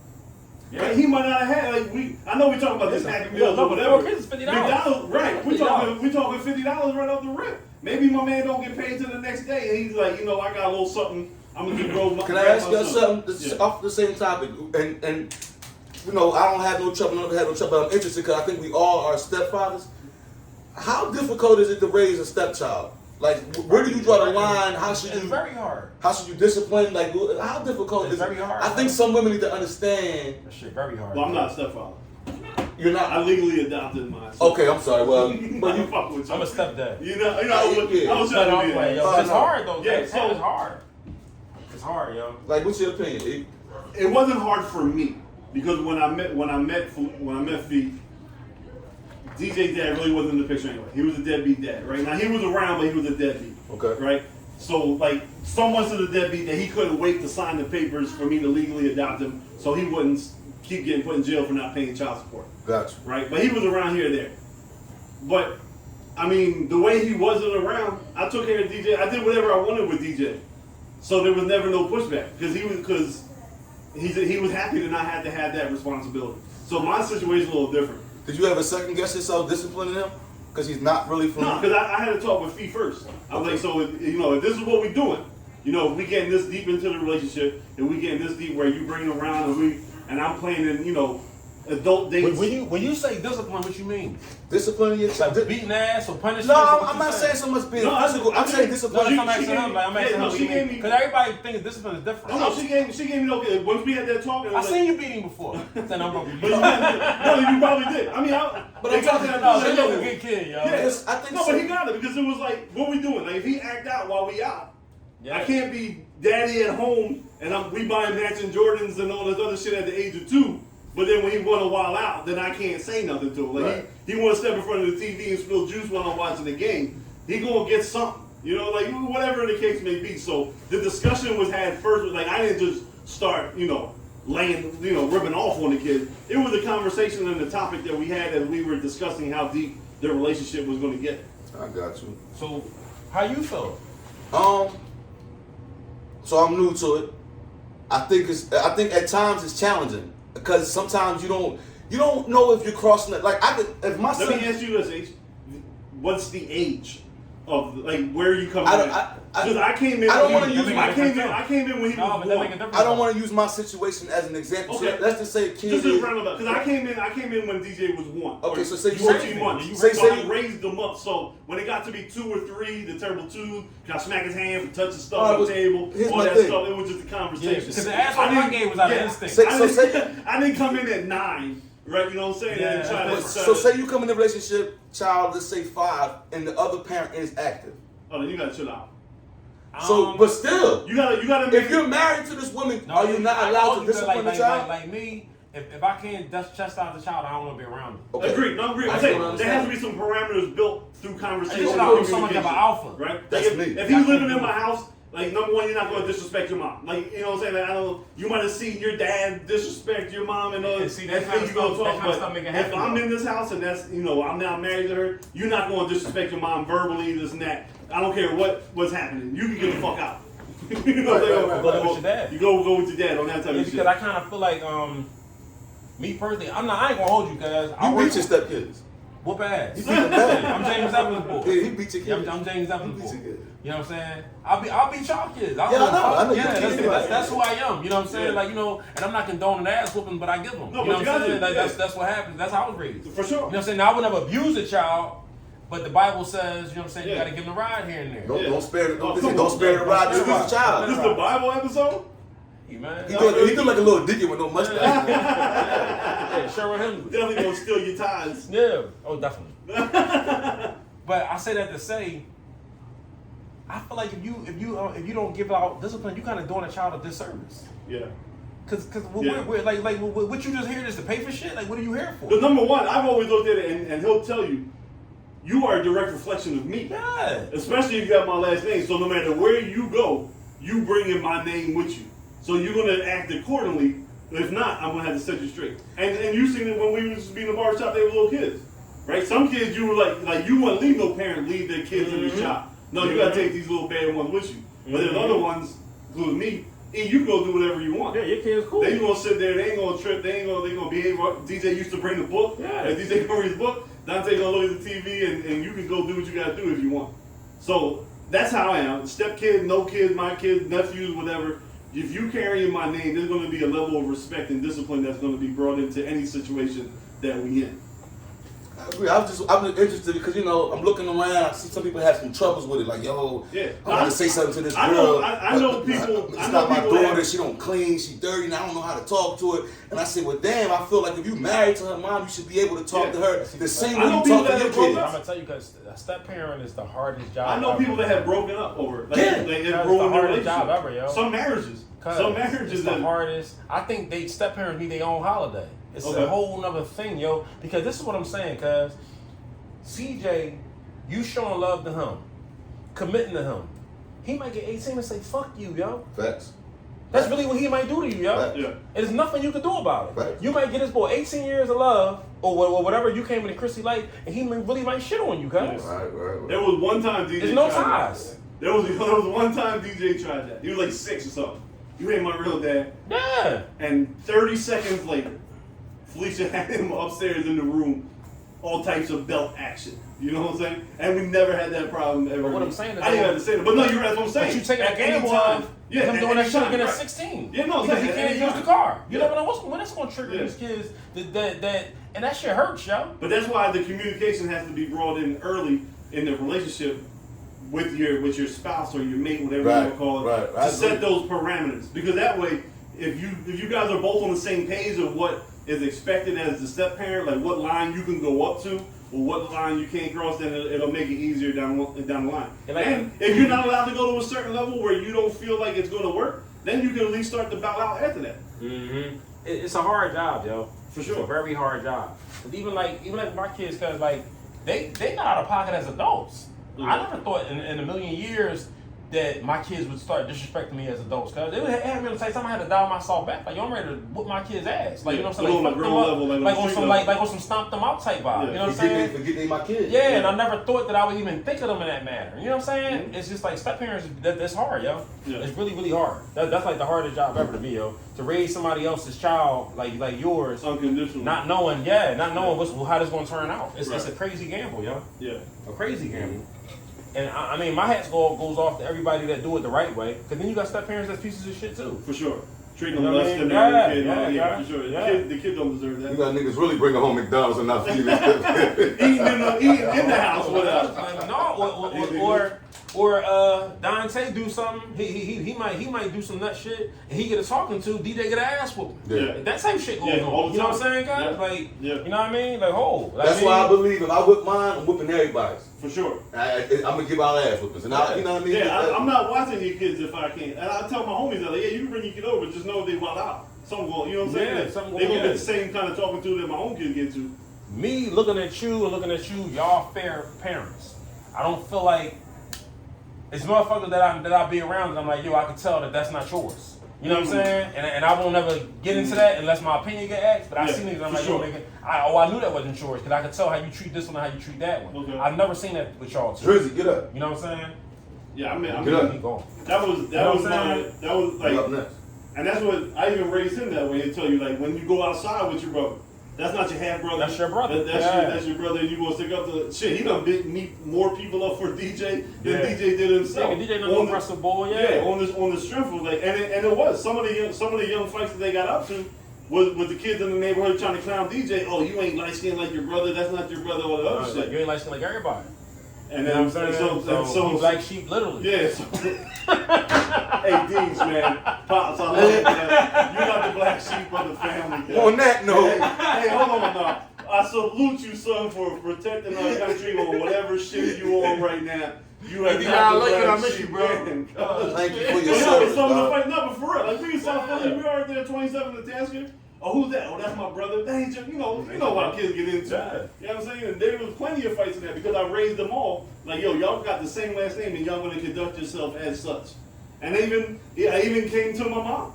A: Yeah.
C: Right? He might not have had we talking about this Happy Meals or whatever.
A: Kids is $50.
C: McDonald's, right? We
A: $50.
C: talking $50 right off the rip. Maybe my man don't get paid till the next day, and he's like, I got a little something. I'm gonna just roll my.
B: Can I ask you something
C: Yeah.
B: off the same topic? And I don't have no trouble, never had no trouble, but I'm interested because I think we all are stepfathers. How difficult is it to raise a stepchild? Like, where do you draw the line? How should
A: It's
B: you?
A: very hard.
B: How should you discipline? Like, how difficult
A: It's
B: is it?
A: very hard,
B: I think
A: bro.
B: some women need to understand.
A: That shit very hard.
C: Well, I'm not a stepfather.
B: You're
C: I
B: not.
C: legally adopted mine. So
B: Okay, I'm sorry. Well,
C: but
B: but
C: you
B: you.
C: fuck with you.
A: I'm a stepdad.
C: I was
B: Yeah.
C: trying to be
A: Yo,
C: that.
A: it's hard though.
C: Yeah,
A: Yeah,
C: so-
A: it's hard. It's hard, yo.
B: Like, what's your opinion?
C: It wasn't hard for me because when I met Fee, DJ's dad really wasn't in the picture anyway. He was a deadbeat dad, right? Now he was around, but he was a deadbeat.
B: Okay.
C: Right? So like so much of the deadbeat that he couldn't wait to sign the papers for me to legally adopt him so he wouldn't keep getting put in jail for not paying child support.
B: Gotcha.
C: Right? But he was around here and there. But I mean, the way he wasn't around, I took care of DJ. I did whatever I wanted with DJ. So there was never no pushback because he was happy to not have to have that responsibility. So my situation is a little different.
B: Did you ever second guess yourself disciplining him? Because he's not really from.
C: No, because I had to talk with Fee first. I was like, so if this is what we're doing, if we getting this deep into the relationship, and we getting this deep where you bring them around and I'm playing in, adult dates.
A: When you say discipline, what you mean?
B: Disciplining your child.
A: Like beating ass or punishing?
B: No, I'm not saying so much being physical. I'm saying discipline.
A: I'm asking him. Because everybody thinks discipline is different.
C: No, she gave me once we had that talk.
A: I seen you beat him before. Then I'm gonna
C: no, you probably did. I mean,
B: but I'm talking
A: about he's a good kid, yo.
C: Yes,
B: I think
C: no, but he got it because it was like, what we doing? Like, if he act out while we out,
A: yeah.
C: I can't be daddy at home and we buying matching Jordans and all this other shit at the age of 2. But then when he want to wild out, then I can't say nothing to him. Like
B: right.
C: he want to step in front of the TV and spill juice while I'm watching the game. He gonna get something, like whatever the case may be. So the discussion was had first. Like I didn't just start, laying, ripping off on the kid. It was a conversation and the topic that we had as we were discussing how deep their relationship was going to get.
B: I got you.
A: So how you feel?
B: So I'm new to it. I think at times it's challenging because sometimes you don't know if you're crossing it. Like if my son.
C: Let me ask you this, H. What's the age of where are you coming from? Because I came in.
B: I don't want to use.
C: I came in when he was born.
B: I don't want to use my situation as an example.
C: Okay.
B: So let's just say a kid.
C: Just roundabout. Because I came in when DJ was 1.
B: Okay, so say
C: you were 2 months.
B: Say
C: I raised them up. So when it got to be 2 or 3, the terrible 2, can I smack his hand for touching stuff on the table? All that stuff. It was just a conversation.
A: Because the asshole I gave was out of instinct.
C: I didn't come in at 9. Right, you know what I'm saying?
A: Yeah.
B: So say you come in a relationship, child, let's say 5, and the other parent is active.
C: Oh, then you gotta chill out.
B: So, but still,
C: you gotta.
B: If you're married to this woman, are you not allowed to discipline the child?
A: Like me, if I can't chest out the child, I don't want to be around him.
B: Okay.
C: Agreed. I'm saying there has to be some parameters built through conversation.
A: I'm so much of an alpha.
C: Right?
B: That's
C: if,
B: me.
C: If he's living in my house, number one, you're not going to disrespect your mom. What I'm saying? You might have seen your dad disrespect your mom and all.
A: And see, that kind of stuff make it happen.
C: If I'm in this house and that's, I'm now married to her, you're not going to disrespect your mom verbally, this and that. I don't care what's happening. You can get the fuck out.
A: Go with your dad.
C: You go with your dad on that type of shit.
A: Because I kind of feel like, me personally, I ain't gonna hold you guys.
B: You beat your stepkids.
A: Whoop ass.
B: You beat them bad.
A: I'm James Evans' boy.
B: Yeah, he beat your kids.
A: I'm James Evans' boy.
B: He beat your kids.
A: You know what I'm saying? I'll beat y'all kids.
B: I know.
A: That's who I am. You know what I'm saying?
C: Yeah.
A: And I'm not condoning ass whooping, but I give them.
C: No,
A: you know
C: but
A: what I'm
C: you
A: saying?
C: got to,
A: That's what happens. That's how I was raised.
C: For sure.
A: You know what I'm saying? Now, I would never abuse a child, but the Bible says, you know what I'm saying, you got to give them a ride here and there.
B: Don't spare the ride to the child.
C: This is the Bible episode?
A: He man.
B: He look like a little dicky with no mustache.
A: Yeah, Sherwin Hemsley.
C: Definitely gonna steal your ties.
A: Yeah. Oh, definitely. But I say that to say, I feel like if you don't give out discipline, you kind of doing a child a disservice.
C: Yeah.
A: Cause we're like what you just hear is to pay for shit. Like, what are you here for?
C: But number one, I've always looked at it, and he'll tell you, you are a direct reflection of me.
A: Yeah.
C: Especially if you have my last name. So no matter where you go, you bring in my name with you. So you're gonna act accordingly. If not, I'm gonna have to set you straight. And you seen it when we was being in the bar shop, they were little kids. Right? Some kids you were like you wouldn't leave no parent leave their kids in the shop. No, you gotta take these little bad ones with you. But there's other ones, including me, and you can go do whatever you want.
A: Yeah, your kid's cool.
C: They ain't gonna sit there, they ain't gonna trip, they gonna behave. DJ used to bring the book.
A: Yeah.
C: If DJ gonna read his book, Dante gonna look at the TV and you can go do what you gotta do if you want. So that's how I am. Step kid, no kids, my kids, nephews, whatever. If you carry in my name, there's gonna be a level of respect and discipline that's gonna be brought into any situation that we in.
B: I agree. I'm interested because I'm looking around. I see some people have some troubles with it. Like, yo,
C: Yeah.
B: I want to say something to this
C: I
B: girl.
C: know people.
B: It's not my daughter. She don't clean. She dirty. And I don't know how to talk to her. And I say, well, damn. I feel like if you married to her mom, you should be able to talk to her the same way you talk to your kids.
A: I'm gonna tell you because a step parent is the hardest job.
C: I know
A: ever.
C: people that have broken up over it.
A: It's the hardest job ever, yo.
C: Some marriages.
A: It's the hardest. I think step parents need their own holiday. It's a whole nother thing, yo. Because this is what I'm saying, cuz CJ, you showing love to him, committing to him. He might get 18 and say, fuck you, yo.
B: Facts.
A: That's really what he might do to you, yo.
B: Right.
C: Yeah.
A: And there's nothing you can do about it.
B: Right.
A: You might get this boy 18 years of love, or whatever you came into Chrissy life, and he really might shit on you, cuz.
B: Right.
C: There was one time DJ
A: There's no
C: tried
A: ties.
C: that. There was one time DJ tried that. He was like 6 or something. You ain't my real dad.
A: Yeah.
C: And 30 seconds later, Felicia had him upstairs in the room all types of belt action. You know what I'm saying? And we never had that problem ever.
A: But what I'm saying is,
C: I didn't have to say that. But no, you're right. That's what I'm saying.
A: But you taking a
C: At any
A: gamble
C: time,
A: of
C: yeah,
A: him doing that shit again at
C: right.
A: 16.
C: Yeah, no,
A: because he
C: exactly.
A: can't
C: At
A: use
C: any
A: the
C: time.
A: car. You
C: Yeah.
A: never know when that's going to trigger
C: Yeah.
A: these kids. That and that shit hurts, yo.
C: But that's why the communication has to be brought in early in the relationship with your spouse or your mate, whatever you want to call it,
B: Right.
C: to set those parameters. Because that way, if you guys are both on the same page of what is expected as the step parent, like what line you can go up to or what line you can't cross, then it'll make it easier down the line. And if you're not allowed to go to a certain level where you don't feel like it's going to work, then you can at least start to bow out after that.
A: Mm-hmm. It's a hard job, yo.
C: For sure.
A: It's a very hard job. But even like my kids, cause like they not out of pocket as adults.
C: Mm-hmm.
A: I never thought in a million years that my kids would start disrespecting me as adults. Cause they had me to say something, I had to dial myself back. Like, yo, I'm ready to whoop my kids' ass. Like, you know what I'm saying?
C: On a
A: Like,
C: grown level,
A: like on some like on some stomp them out type vibe.
C: Yeah.
A: You know what I'm saying?
B: Forget they my kids.
A: Yeah, and I never thought that I would even think of them in that manner. You know what I'm saying?
C: Mm-hmm.
A: It's just like step parents. That's hard, yo.
C: Yeah.
A: It's really, really hard. That's like the hardest job ever to be, yo. To raise somebody else's child like yours,
C: Unconditional.
A: not knowing how this gonna turn out. It's a crazy gamble, yo.
C: Yeah.
A: A crazy gamble. And I mean, my hat goes off to everybody that do it the right way. Cause then you got step parents that's pieces of shit too.
C: For sure. Treating
A: You
C: them
A: know what
C: less
A: I
C: than
A: mean?
C: their
A: Yeah,
C: kid.
A: yeah, yeah.
C: For sure.
A: Yeah.
C: The kid don't deserve that.
B: You got niggas really bringing home McDonald's and not feeding
C: Eating in the house with us.
A: Like, no, or Dante do something. He might do some nut shit, and he get a talking to. DJ get an ass whooping.
C: Yeah.
A: That same shit going
C: Yeah, all
A: on.
C: the
A: You know what I'm
C: time.
A: saying, guys?
C: Yeah.
A: Like,
C: Yeah.
A: you know what I mean? Like, like,
B: That's why I believe if I whip mine, I'm whipping everybody's.
C: For sure.
B: I'm gonna give out ass whoopings, and you know what I mean.
C: Yeah, I'm not watching your kids if I can. And I tell my homies that, like, yeah, you can bring your kid over, just know they wild out. Something going, you know what I'm saying?
A: Yeah, something
C: they
A: going
C: gonna
A: on.
C: get the same kind of talking to that my own kids get to.
A: Me looking at you and looking at you, y'all fair parents. I don't feel like it's motherfuckers that I be around and I'm like, yo, I can tell that that's not yours. You know what I'm saying? And I won't ever get into that unless my opinion get asked. But I see niggas, I'm like, yo, nigga, I knew that wasn't yours because I could tell how you treat this one and how you treat that one.
C: Okay.
A: I've never seen that with y'all too.
B: Drizzy, get up.
A: You know what I'm saying?
C: Yeah, I mean,
B: Get up.
A: Keep going.
C: that was
B: You up
C: like,
B: next.
C: and that's what I even raised him that way to tell you, like, when you go outside with your brother, that's not your half brother.
A: That's your brother.
C: That's your brother, and you gonna stick up to shit. He done meet more people up for DJ than DJ did himself.
A: Yeah, DJ no aggressive boy, yeah.
C: on the strength of like, and it was some of the young fights that they got up to was with the kids in the neighborhood trying to clown DJ. Oh, you ain't light skinned like your brother. That's not your brother. All the other shit.
A: You ain't like like everybody.
C: And
A: You know
C: then
A: what I'm saying? So you black sheep, literally.
C: yeah. So, hey, Deans, man, pops, I love you. Man. You're not the black sheep of the family.
B: On that note,
C: Hey, hold on now. I salute you, son, for protecting our country on whatever shit you on right now. You have not the black sheep, man.
B: thank you for your
C: But
B: service,
C: some of the
B: dog.
C: fight, no, but for real, like we in South Philly, we are right there, 27 in the Tasker. Oh, who's that? Oh, that's my brother. That ain't just, you know what kids get into.
A: Yeah.
C: You know what I'm saying? And there was plenty of fights in that because I raised them all. Like, yo, y'all got the same last name and y'all gonna conduct yourself as such. And I even came to my mom.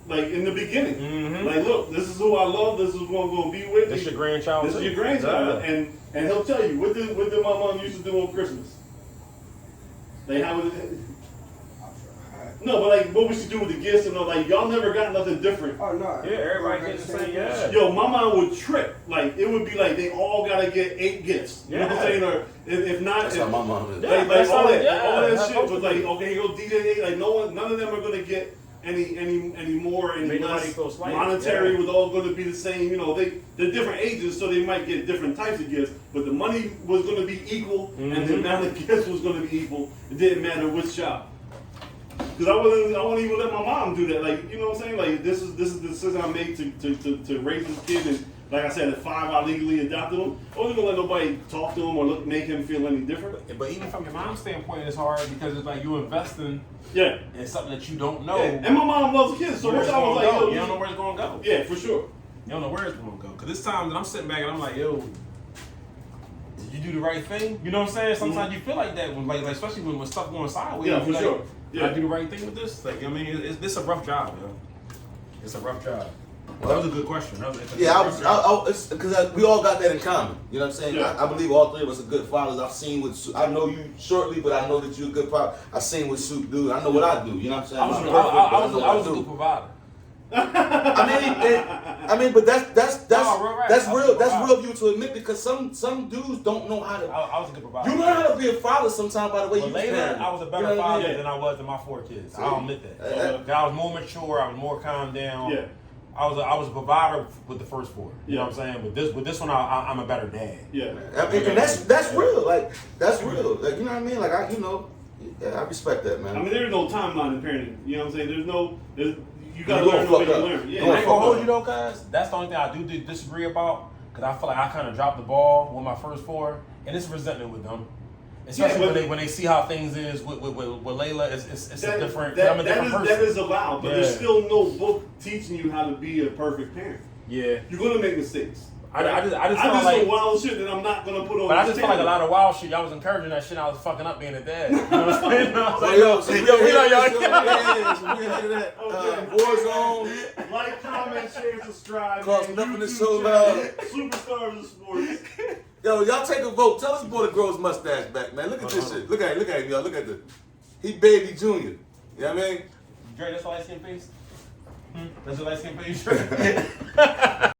C: Like in the beginning.
A: Mm-hmm.
C: Like, look, this is who I love, this is who I'm gonna be with.
A: This your grandchild.
C: This is
A: too.
C: your grandchild.
A: Yeah.
C: And he'll tell you, what did my mom used to do on Christmas? Like how was it? No, but like, what would she do with the gifts and all? Like, y'all never got nothing different.
D: Oh no.
A: Yeah, everybody gets the same. Yeah.
C: Yo, my mom would trip. Like, it would be like they all gotta get 8 gifts. You know what I'm saying? Or if not,
B: That's how my mom is.
A: Yeah.
C: like all that
A: that's
C: shit
A: supposed
C: was
A: to
C: like,
A: be.
C: okay, here go DJ. Like none of them are gonna get any more, any
A: Make nobody
C: less.
A: feel slighted.
C: Monetary
A: Yeah.
C: was all gonna be the same. You know, they're different ages, so they might get different types of gifts, but the money was gonna be equal, and the amount of gifts was gonna be equal. It didn't matter which child. Because I wouldn't even let my mom do that. Like, you know what I'm saying? Like, this is the decision I made to raise this kid. And like I said, at 5, I legally adopted him. I wasn't gonna let nobody talk to him or make him feel any different.
A: But even from your mom's standpoint, it's hard because it's like you investing
C: Yeah.
A: in something that you don't know.
C: Yeah. And my mom loves kids, so
A: where
C: once
A: it's
C: I was
A: gonna
C: like,
A: go.
C: yo,
A: You don't know where it's gonna go.
C: yeah, for sure.
A: You don't know where it's gonna go. Cause this time that I'm sitting back and I'm like, yo, did you do the right thing? You know what I'm saying? Sometimes you feel like that when like especially when stuff going sideways.
C: Yeah,
A: you
C: for
A: like,
C: sure.
A: Did I do the right thing with this? Like, I mean, it's a rough job, yo. It's a rough job. Well, that was a good question.
B: It's because we all got that in common. You know what I'm saying?
C: Yeah.
B: I believe all 3 of us are good fathers. I've seen what I know you shortly, but I know that you're a good father. I've seen what Soup do. I know what I do. You know what I'm saying?
A: I was a good provider.
B: I mean, but that's real view to admit because some dudes don't know how to.
A: I was a good provider.
B: You learn how to be a father sometime by the way
A: But
B: you
A: later,
B: parent.
A: I was a better father than I was to my 4 kids.
B: See?
A: I'll admit that. I was more mature. I was more calmed down.
C: Yeah.
A: I was a provider with the first 4. You know what I'm saying? With this one, I'm a better dad.
C: Yeah.
B: I mean, and that's real. Like that's real. Like you know what I mean? Like I respect that, man.
C: I mean, there's no timeline in parenting. You know what I'm saying? You gotta
B: You
C: learn
B: gonna
C: the way
B: fuck
C: you
B: up.
C: learn.
B: You
A: I
B: gonna
A: ain't gonna hold you though, cuz that's the only thing I do disagree about. Cause I feel like I kind of dropped the ball with my first 4, and it's resentment with them. Especially when they see how things is with Layla, it's a different. I'm a different person.
C: That is allowed, but there's still no book teaching you how to be a perfect parent.
A: Yeah,
C: You're gonna make mistakes.
A: I just
C: I
A: felt
C: just
A: like
C: some wild shit that I'm not gonna put on.
A: But I
C: this
A: just feel like a
C: channel.
A: lot of wild shit. Y'all was encouraging that shit. And I was fucking up being a dad. You know what I'm saying? I was like,
B: we know y'all.
C: Okay.
B: Warzone.
C: Like, comment, share, subscribe.
B: Cost
C: man.
B: nothing to
C: YouTube
B: show
C: channel,
B: love.
C: Superstars of sports.
B: Yo, y'all take a vote. Tell us boy to grow his mustache back, man. Look at this shit. Look at him, y'all. Look at this. He baby junior. You know what I mean?
A: Dre, that's a light skin face? That's a light skin face, Dre?